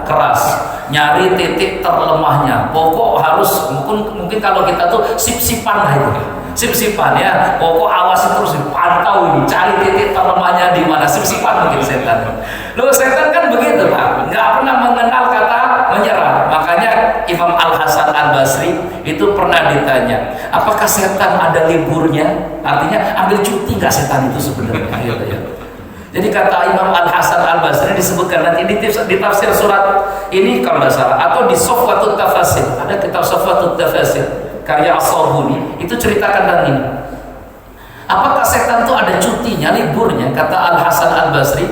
keras, nyari titik terlemahnya. Pokok harus, mungkin kalau kita tuh sip-sipan lah itu. Sip-sipan ya. Pokok awas terus pantau ini, cari titik terlemahnya di mana. Sip-sipan mungkin setan. Loh setan kan begitu Pak, nggak pernah mengenal kata menyerah. Makanya Imam Al-Hasan Al-Basri itu pernah ditanya, apakah setan ada liburnya? Artinya ambil cuti nggak setan itu sebenarnya? Gitu ya. Jadi kata Imam Al-Hasan Al-Basri disebutkan nanti di tafsir surat ini kalau nggak salah, atau di Sofwatut Tafasir, ada kitab Sofwatut Tafasir karya As-Sabuni, itu ceritakan tentang ini. Apakah setan itu ada cutinya, liburnya? Kata Al-Hasan Al-Basri,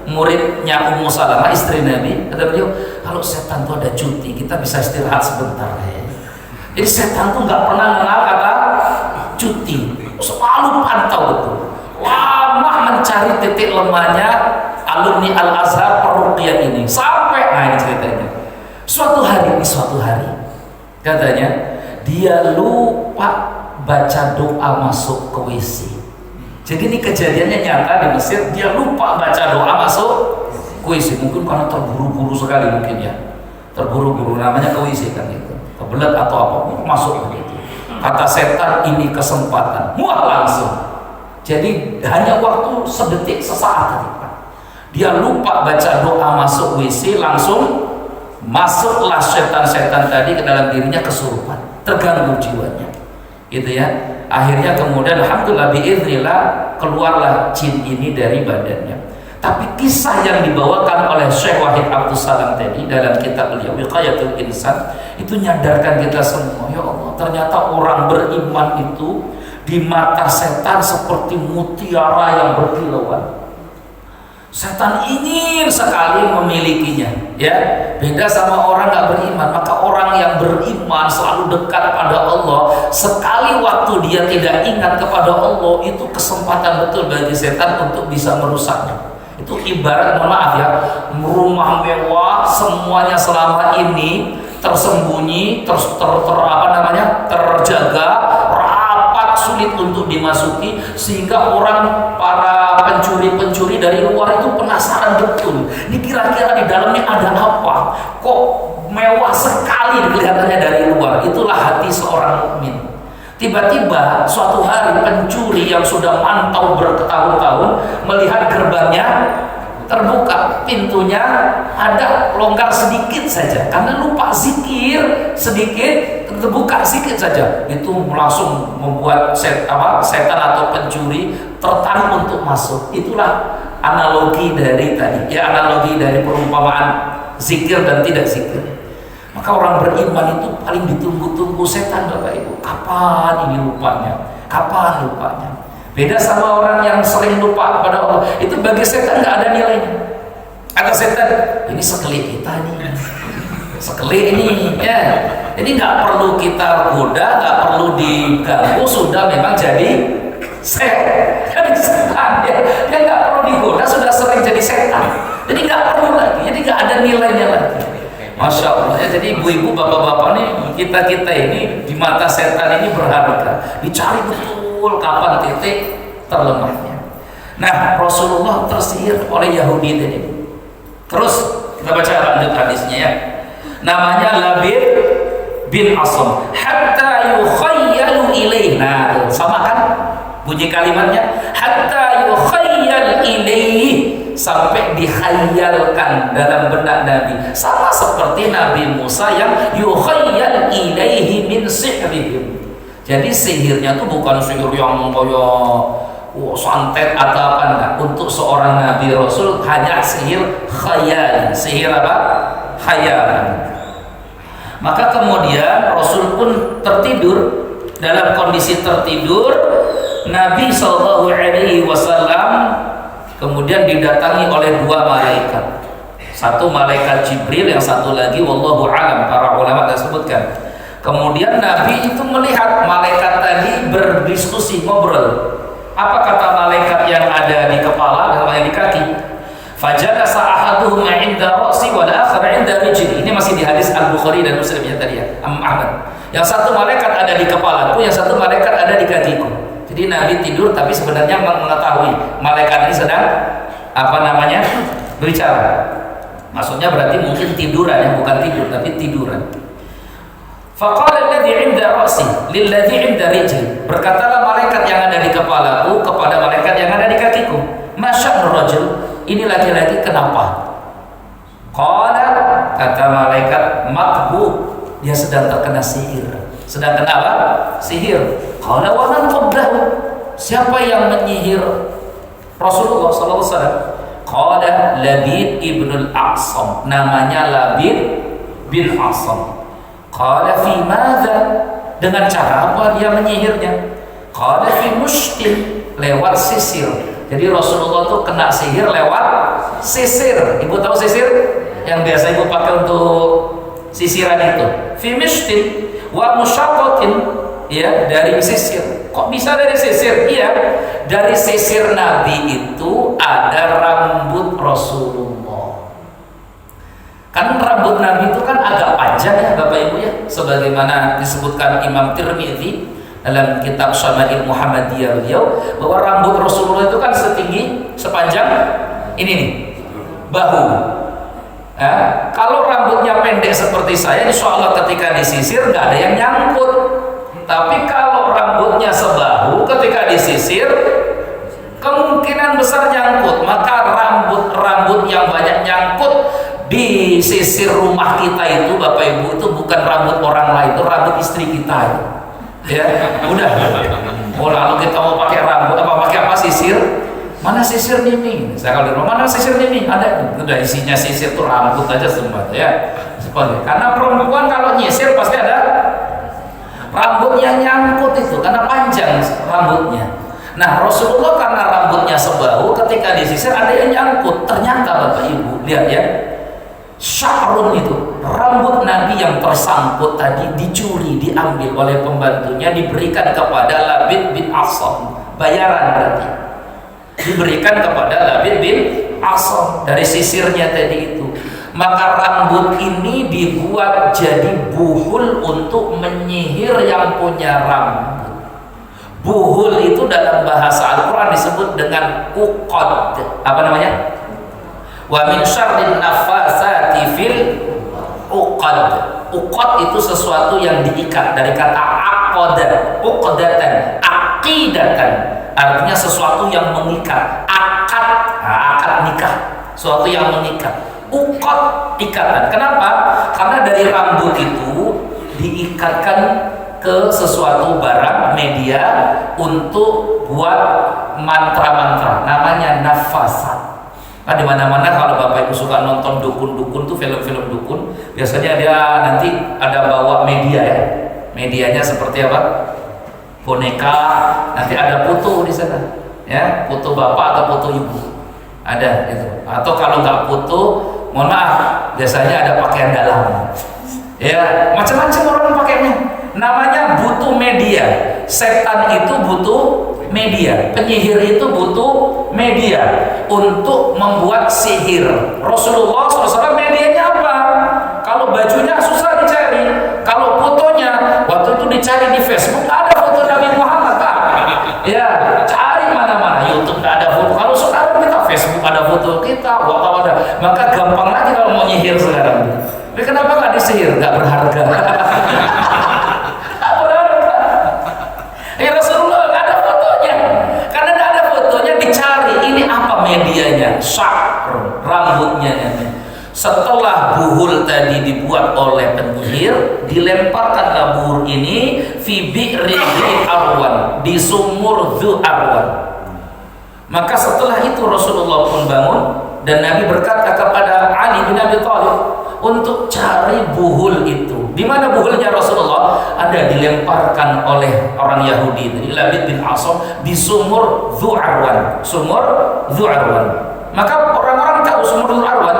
muridnya Ummu Salamah, istri Nabi, kata beliau, kalau setan itu ada cuti, kita bisa istirahat sebentar. Jadi setan itu nggak pernah kenal kata cuti, selalu pantau betul, lama mencari titik lemahnya alumni Al-Azhar peruqyah ini, sampai, nah ini ceritanya, suatu hari katanya dia lupa baca doa masuk ke WC. Jadi ini kejadiannya nyata di Mesir. Dia lupa baca doa masuk WC, mungkin karena terburu-buru sekali mungkin ya, terburu-buru, namanya WC kan itu, kebelet atau apa, masuk begitu. Kata setan, ini kesempatan, muah langsung. Jadi hanya waktu sedetik, sesaat tadi, dia lupa baca doa masuk WC, langsung masuklah setan-setan tadi ke dalam dirinya, kesurupan, terganggu jiwanya, gitu ya. Akhirnya kemudian alhamdulillah biiznillah keluarlah jin ini dari badannya. Tapi kisah yang dibawakan oleh Syekh Wahid Abdul Salam tadi dalam kitab beliau Wiqayatul Insan itu nyadarkan kita semua, ya Allah, ternyata orang beriman itu di mata setan seperti mutiara yang berkilauan. Setan ingin sekali memilikinya, ya. Beda sama orang nggak beriman. Maka orang yang beriman selalu dekat pada Allah. Sekali waktu dia tidak ingat kepada Allah, itu kesempatan betul bagi setan untuk bisa merusaknya. Itu ibarat, mohon maaf ya, rumah mewah semuanya selama ini tersembunyi, terjaga, rapat, sulit untuk dimasuki, sehingga orang, para pencuri-pencuri dari luar itu penasaran betul. Ini kira-kira di dalamnya ada apa? Kok mewah sekali kelihatannya dari luar? Itulah hati seorang mukmin. Tiba-tiba suatu hari pencuri yang sudah mantau bertahun-tahun melihat gerbangnya terbuka, pintunya ada longgar sedikit saja karena lupa zikir, sedikit terbuka sedikit saja, itu langsung membuat setan atau pencuri tertarik untuk masuk. Itulah analogi dari tadi, ya, analogi dari perumpamaan zikir dan tidak zikir. Maka orang beriman itu paling ditunggu-tunggu setan, Bapak Ibu. Kapan ini lupanya? Kapan lupanya? Beda sama orang yang sering lupa kepada Allah. Itu bagi setan nggak ada nilainya. Kata setan, ini sekeli kita nih, sekeli ini, ya. Ini nggak perlu kita goda, nggak perlu diganggu, sudah memang jadi setan. Dia nggak perlu digoda, sudah sering jadi setan. Jadi nggak perlu lagi, jadi nggak ada nilainya lagi. Masya Allah ya. Jadi ibu-ibu, bapak-bapak nih, kita ini di mata setan ini berharga, dicari betul kapan titik terlemahnya. Nah, Rasulullah tersihir oleh Yahudi tadi. Terus kita baca lanjut hadisnya ya. Namanya Labid bin Asam. Hatta yukhayyalu ilaih. Nah, sama kan bunyi kalimatnya? Hatta yukhayyal ilaih, sampai dikhayalkan dalam benak Nabi, sama seperti Nabi Musa yang yukhayyal ilaihi min sihrihim. Jadi sihirnya itu bukan sihir yang santet atau apa, enggak. Untuk seorang Nabi Rasul hanya sihir khayal. Sihir apa? Khayalan. Maka kemudian Rasul pun tertidur. Dalam kondisi tertidur, Nabi SAW kemudian didatangi oleh dua malaikat. Satu malaikat Jibril, yang satu lagi wallahu alam, para ulama tersebutkan. Kemudian Nabi itu melihat malaikat tadi berdiskusi, ngobrol. Apa kata malaikat yang ada di kepala dan yang di kaki? Fajalasa ahaduhum 'inda ra'si wal akhar 'inda rijli. Ini masih di hadis Al-Bukhari dan Muslim ya tadi ya, Ahmad. Yang satu malaikat ada di kepalaku, yang satu malaikat ada di kakiku. Jadi Nabi tidur tapi sebenarnya mengetahui malaikat ini sedang berbicara. Maksudnya berarti mungkin tiduran ya, bukan tidur tapi tiduran. Faqala alladhi 'inda ra'si lilladhi 'inda rijli. Berkatalah malaikat yang ada di kepalaku kepada malaikat yang ada di kakiku, "Masya'nur rajul?" Ini laki-laki kenapa? Qala, kata malaikat, "Matbu." Dia sedang terkena sihir. Sedang kena apa? Sihir. Qala wa man qablahu? Siapa yang menyihir Rasulullah sallallahu alaihi wasallam? Qala Labid ibnul A'sam. Namanya Labid bin A'sam. Qala fi madza? Dengan cara apa dia menyihirnya? Qala fi mushtin, lewat sisir. Jadi Rasulullah tuh kena sihir lewat sisir. Ibu tahu sisir? Yang biasa ibu pakai untuk sisiran itu. Fi mushtin wa musyaqqatin, ya, dari sisir. Kok bisa dari sisir? Iya, dari sisir Nabi itu ada rambut Rasulullah. Kan rambut Nabi itu kan agak panjang ya Bapak Ibu ya, sebagaimana disebutkan Imam Tirmidzi dalam kitab Syama'il Muhammadiyah beliau bahwa rambut Rasulullah itu kan sepanjang ini nih, bahu. Kalau rambutnya pendek seperti saya, insya Allah ketika disisir nggak ada yang nyangkut. Tapi kalau rambutnya sebahu, ketika disisir kemungkinan besar nyangkut. Maka rambut yang banyak nyangkut di sisir rumah kita itu, Bapak Ibu, itu bukan rambut orang lain, itu rambut istri kita. Ya, udah. Oh, lalu kita mau pakai rambut pakai apa sisir? Mana sisir Mimi? Saya kalau di rumah, mana sisir Mimi? Ada. Udah isinya sisir tuh rambut aja semua, ya. Seperti. Karena perempuan kalau nyisir pasti ada rambutnya nyangkut itu karena panjang rambutnya. Nah, Rasulullah karena rambutnya sebahu, ketika disisir ada yang nyangkut. Ternyata Bapak Ibu, lihat ya. Sya'run itu rambut Nabi yang tersangkut tadi dicuri, diambil oleh pembantunya, diberikan kepada Labid bin Asam. Bayaran berarti diberikan kepada Labid bin Asam dari sisirnya tadi itu. Maka rambut ini dibuat jadi buhul untuk menyihir yang punya rambut. Buhul itu dalam bahasa Al-Quran disebut dengan uqad. Apa namanya? Wa min syarrin nafasati fil uqad. Uqad itu sesuatu yang diikat, dari kata aqada, uqdatan, aqidatan, artinya sesuatu yang mengikat. Akad nikah, sesuatu yang mengikat. Uqad, ikatan. Kenapa? Karena dari rambut itu diikatkan ke sesuatu barang media untuk buat mantra-mantra, namanya nafasat. Nah, di mana-mana kalau Bapak Ibu suka nonton dukun-dukun tuh, film-film dukun, biasanya dia nanti ada bawa media ya. Medianya seperti apa? Boneka, nanti ada foto di sana. Ya, foto bapak atau foto ibu. Ada gitu. Atau kalau nggak foto, mohon maaf, biasanya ada pakaian dalam. Ya, macam-macam orang pakainya. Namanya butuh media. Setan itu butuh media, penyihir itu butuh media untuk membuat sihir. Rasulullah SAW medianya apa? Kalau bajunya susah dicari, kalau fotonya waktu itu dicari di Facebook, ada foto Nabi Muhammad, Pak. Ya, cari mana-mana, YouTube nggak ada foto. Kalau sekarang kita Facebook ada foto kita, WhatsApp ada, maka gampang lagi kalau mau nyihir sekarang. Tapi kenapa nggak disihir? Nggak berharga. Medianya, sya'r, rambutnya. Setelah buhul tadi dibuat oleh penyihir, dilemparkanlah buhul ini fi bi'ri arwan, di sumur Dzu Arwan. Maka setelah itu Rasulullah pun bangun dan Nabi berkata kepada Ali bin Abi Thalib untuk cari buhul itu. Di mana buhulnya Rasulullah? Ada dilemparkan oleh orang Yahudi tadi, Labid bin Asam, di sumur Dzu Arwan. Sumur Dzu Arwan. Maka orang-orang tahu sumur Dzu Arwan.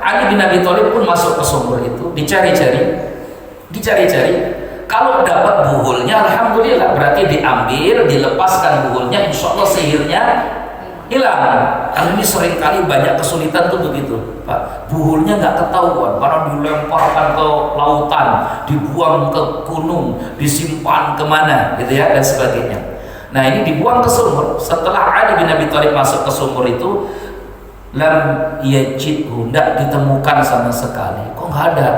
Ali bin Abi Thalib pun masuk ke sumur itu, dicari-cari. Kalau dapat buhulnya, alhamdulillah, berarti diambil, dilepaskan buhulnya, insya Allah sihirnya hilang. Karena ini seringkali banyak kesulitan tuh begitu, Pak. Buhulnya nggak ketahuan karena dilemparkan ke lautan, dibuang ke gunung, disimpan kemana, gitu ya, dan sebagainya. Nah, ini dibuang ke sumur. Setelah Ali bin Abi Thalib masuk ke sumur itu, lam yajidhu, tidak ditemukan sama sekali. Kok nggak ada?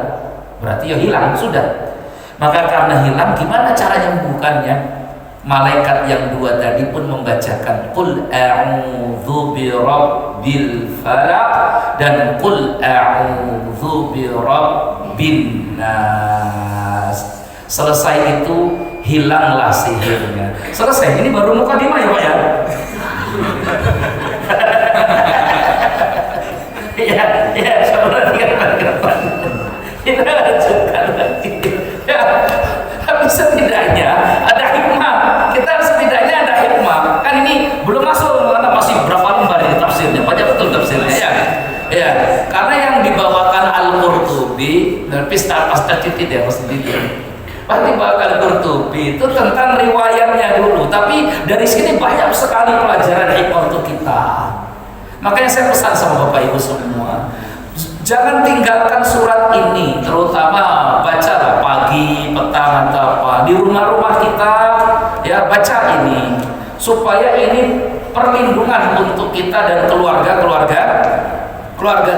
Berarti ya hilang sudah. Maka karena hilang, gimana caranya membukanya? Malaikat yang dua tadi pun membacakan qul a'udzu birabbil falaq dan qul a'udzu birabbin nas. Selesai itu hilanglah sihirnya. Selesai. Ini baru mukadimah ya Pak ya. Ya, saudara depan. Kita lanjutkan lagi. Ya, tapi setidaknya ada hikmah. Kita setidaknya ada hikmah. Kan ini belum masuk, karena masih berapa lembar ini tafsirnya. Banyak betul tafsirnya ya. Ya, karena yang dibawakan Al-Qurtubi, pasta titit ya, pasti titit. Pasti dibawakan Al-Qurtubi itu tentang riwayatnya dulu. Tapi dari sini banyak sekali pelajaran hikmah untuk kita. Makanya saya pesan sama Bapak Ibu semua, Jangan tinggalkan surat ini, terutama baca pagi, petang atau apa di rumah-rumah kita, ya baca ini supaya ini perlindungan untuk kita dan keluarga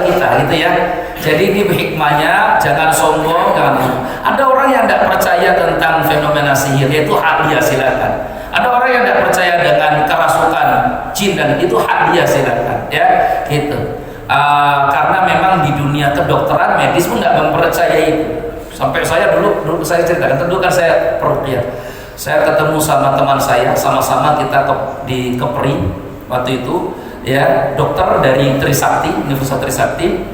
kita gitu ya. Jadi ini hikmahnya, jangan sombong, jangan. Ada orang yang tidak percaya tentang fenomena sihir, yaitu hak dia, silakan. Ada orang yang tidak percaya dengan kerasukan jin, dan itu hak dia, silakan ya gitu. Karena memang di dunia kedokteran medis pun tidak mempercayai itu. Sampai saya dulu saya ceritakan, tentu kan saya peruqyah. Saya ketemu sama teman saya, sama-sama kita di Kepri waktu itu, ya dokter dari Trisakti, Universitas Trisakti,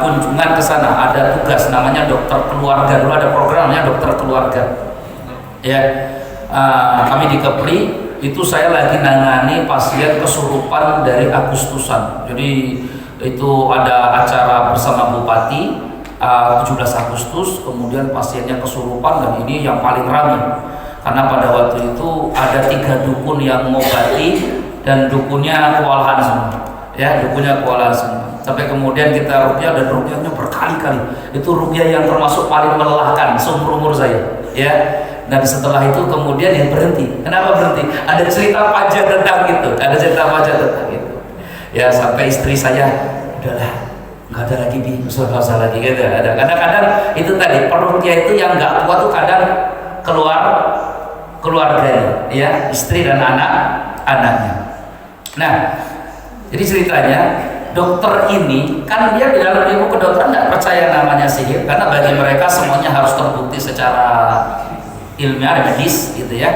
kunjungan ke sana. Ada tugas namanya dokter keluarga, dulu ada program namanya dokter keluarga. Ya, kami di Kepri itu saya lagi nangani pasien kesurupan dari Agustusan. Jadi itu ada acara bersama Bupati 17 Agustus, kemudian pasiennya kesurupan, dan ini yang paling ramai karena pada waktu itu ada 3 dukun yang mengobati dan dukunnya kewalahan semua, ya dukunnya kewalahan semua. Sampai kemudian kita ruqyah, dan ruqyahnya berkali-kali. Itu ruqyah yang termasuk paling melelahkan seumur umur saya, ya. Dan setelah itu kemudian dia berhenti. Kenapa berhenti? Ada cerita panjang tentang itu. Ada cerita panjang tentang itu. Ya sampai istri saya, udahlah, nggak ada lagi di usah lagi gitu. Ada kadang-kadang itu tadi perutnya itu yang nggak kuat tuh kadang keluarganya, ya istri dan anaknya. Nah, jadi ceritanya dokter ini kan dia di dalam ilmu kedokteran nggak percaya namanya sihir, karena bagi mereka semuanya harus terbukti secara ilmiah medis gitu ya.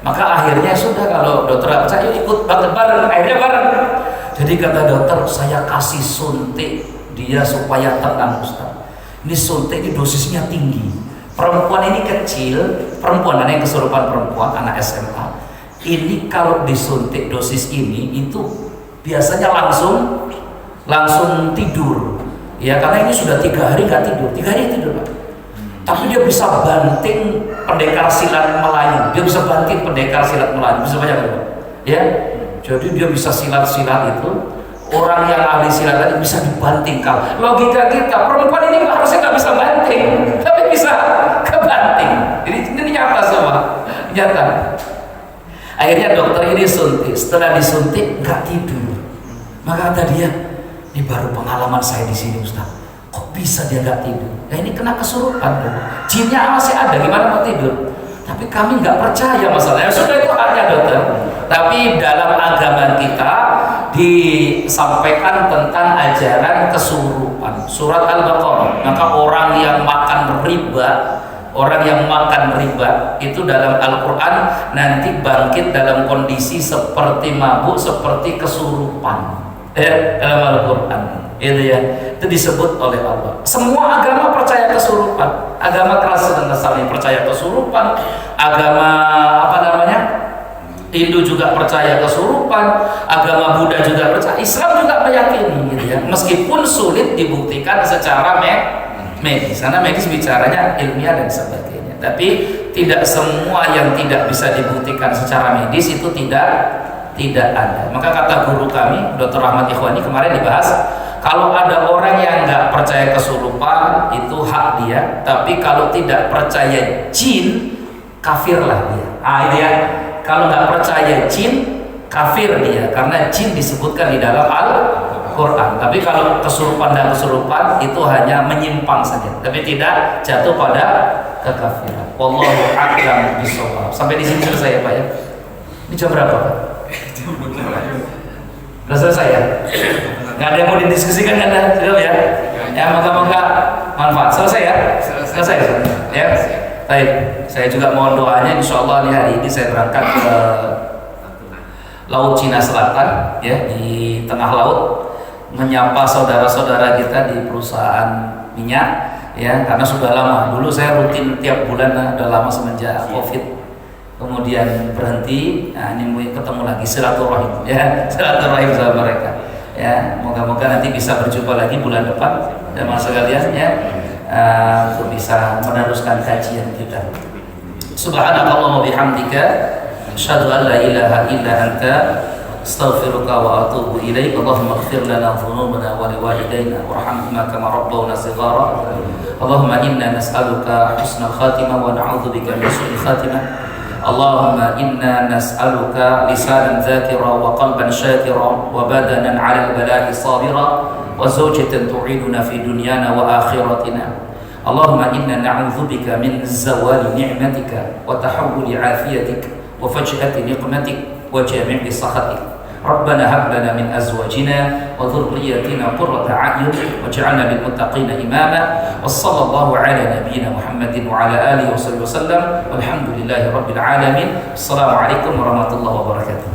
Maka akhirnya sudah, kalau dokter nggak percaya ikut bareng, akhirnya bareng. Jadi kata dokter, saya kasih suntik dia supaya tenang Ustaz. Ini suntik ini dosisnya tinggi. Perempuan ini kecil, perempuan yang kesurupan perempuan, anak SMA. Ini kalau disuntik dosis ini itu biasanya langsung tidur. Ya karena ini sudah 3 hari nggak tidur, 3 hari tidur Pak. Tapi dia bisa banting pendekar silat Melayu, dia bisa banting pendekar silat Melayu, bisa banyak Pak. Ya, jadi dia bisa silat-silat itu. Orang yang ahli silat tadi bisa dibanting. Kalau logika kita, perempuan ini harusnya nggak bisa banting, tapi bisa kebanting. Ini nyata semua, nyata. Akhirnya dokter ini suntik. Setelah disuntik nggak tidur. Maka kata dia, ini baru pengalaman saya di sini Ustaz. Kok bisa dia nggak tidur? Ya ini kena kesurupan. Jinnya masih ada, gimana mau tidur? Tapi kami nggak percaya masalahnya. Sudah itu haknya dokter. Tapi dalam agama kita disampaikan tentang ajaran kesurupan. Surat Al-Baqarah. Maka orang yang makan riba itu dalam Al-Quran nanti bangkit dalam kondisi seperti mabuk, seperti kesurupan. Dalam Al-Quran itu ya, itu disebut oleh Allah. Semua agama percaya kesurupan. Agama Kristen dan Nasrani percaya kesurupan. Agama Hindu juga percaya kesurupan. Agama Buddha juga percaya. Islam juga meyakini gitu ya. Meskipun sulit dibuktikan secara medis, karena medis bicaranya ilmiah dan sebagainya. Tapi tidak semua yang tidak bisa dibuktikan secara medis itu tidak ada. Maka kata guru kami, Dr. Ahmad Ikhwani, kemarin dibahas, kalau ada orang yang nggak percaya kesurupan itu hak dia, tapi kalau tidak percaya jin, kafirlah dia. Itu ya. Kalau nggak percaya jin, kafir dia, karena jin disebutkan di dalam Al-Quran. Tapi kalau kesurupan dan kesurupan itu hanya menyimpang saja, tapi tidak jatuh pada kekafiran. Wallahu a'lam bishawab. Sampai di sini selesai ya Pak ya. Ini jam berapa Pak? Sudah selesai ya? Nggak ada yang mau didiskusikan kan? Sudah ya? Ya moga-moga manfaat. Selesai ya? Selesai ya? Baik, saya juga mohon doanya. Insya Allah hari ini saya berangkat ke Laut Cina Selatan ya, di tengah laut, menyapa saudara-saudara kita di perusahaan minyak ya, karena sudah lama. Dulu saya rutin tiap bulan, udah lama semenjak COVID. Kemudian berhenti, nah ini mau ketemu lagi, silaturahim ya, silaturahim sama mereka ya. Moga-moga nanti bisa berjumpa lagi bulan depan jemaah sekalian ya, untuk bisa meneruskan kajian kita. Subhanakallahumma bihamdika asyhadu an la ilaha illa anta astaghfiruka wa atubu ilaik. Allahumma ighfir lana dhunubana wa liwalidayna warhamhuma kama rabbawna shighara. Allahumma inna nas'aluka husnal khatimah wa na'udzubika min su'il khatimah. Allahumma inna nas'aluka lisanan dzakira wa qalban syakira wa badanan 'ala al-bala'i sabira wa zawjatan tu'inuna fi dunyana wa akhiratina. Allahumma inna na'udzubika min zawali ni'matika wa tahawuli 'afiyatika wa faj'ati niqmatik wa jami'i sakhatik. Rabbana hab lana min azwajina wa dhurriyyatina qurrata a'yun waj'alna lil muttaqina imama. Wa sallallahu ala nabiyyina Muhammadin wa ala alihi wasallam. Walhamdulillahi rabbil alamin. Assalamualaikum warahmatullahi wabarakatuh.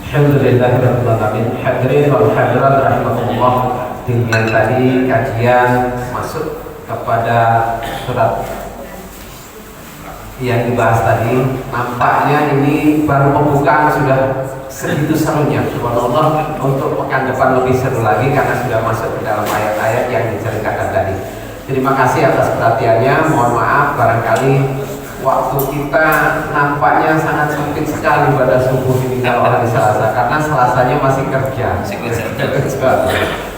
Alhamdulillahirabbil alamin. Hadirin wal hadirat rahimakumullah. Dengan tadi kajian masuk kepada surat yang dibahas tadi, nampaknya ini baru pembukaan sudah segitu serunya. Subhanallah, untuk pekan depan lebih seru lagi karena sudah masuk ke dalam ayat-ayat yang diceritakan tadi. Terima kasih atas perhatiannya. Mohon maaf barangkali waktu kita nampaknya sangat sempit sekali pada subuh ini kalau hari Selasa, karena Selasanya masih kerja.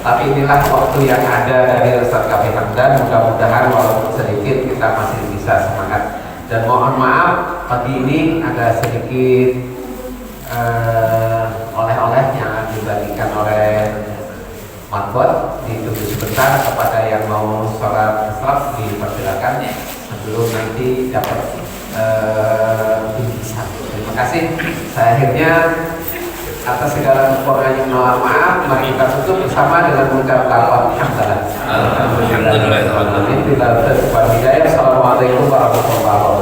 Tapi inilah waktu yang ada dari Ustaz Kami Hamdan. Mudah-mudahan walaupun sedikit kita masih bisa semangat. Dan mohon maaf pagi ini ada sedikit oleh-oleh yang akan dibagikan oleh Margot. Ditunggu sebentar, kepada yang mau sholat isyraq dipersilakan sebelum nanti dapat bingkisan. Terima kasih. Saya akhirnya atas segala kekurangan mohon maaf. Mari kita tutup bersama dengan mengucapkan alhamdulillah. Alhamdulillah. Assalamualaikum warahmatullahi wabarakatuh.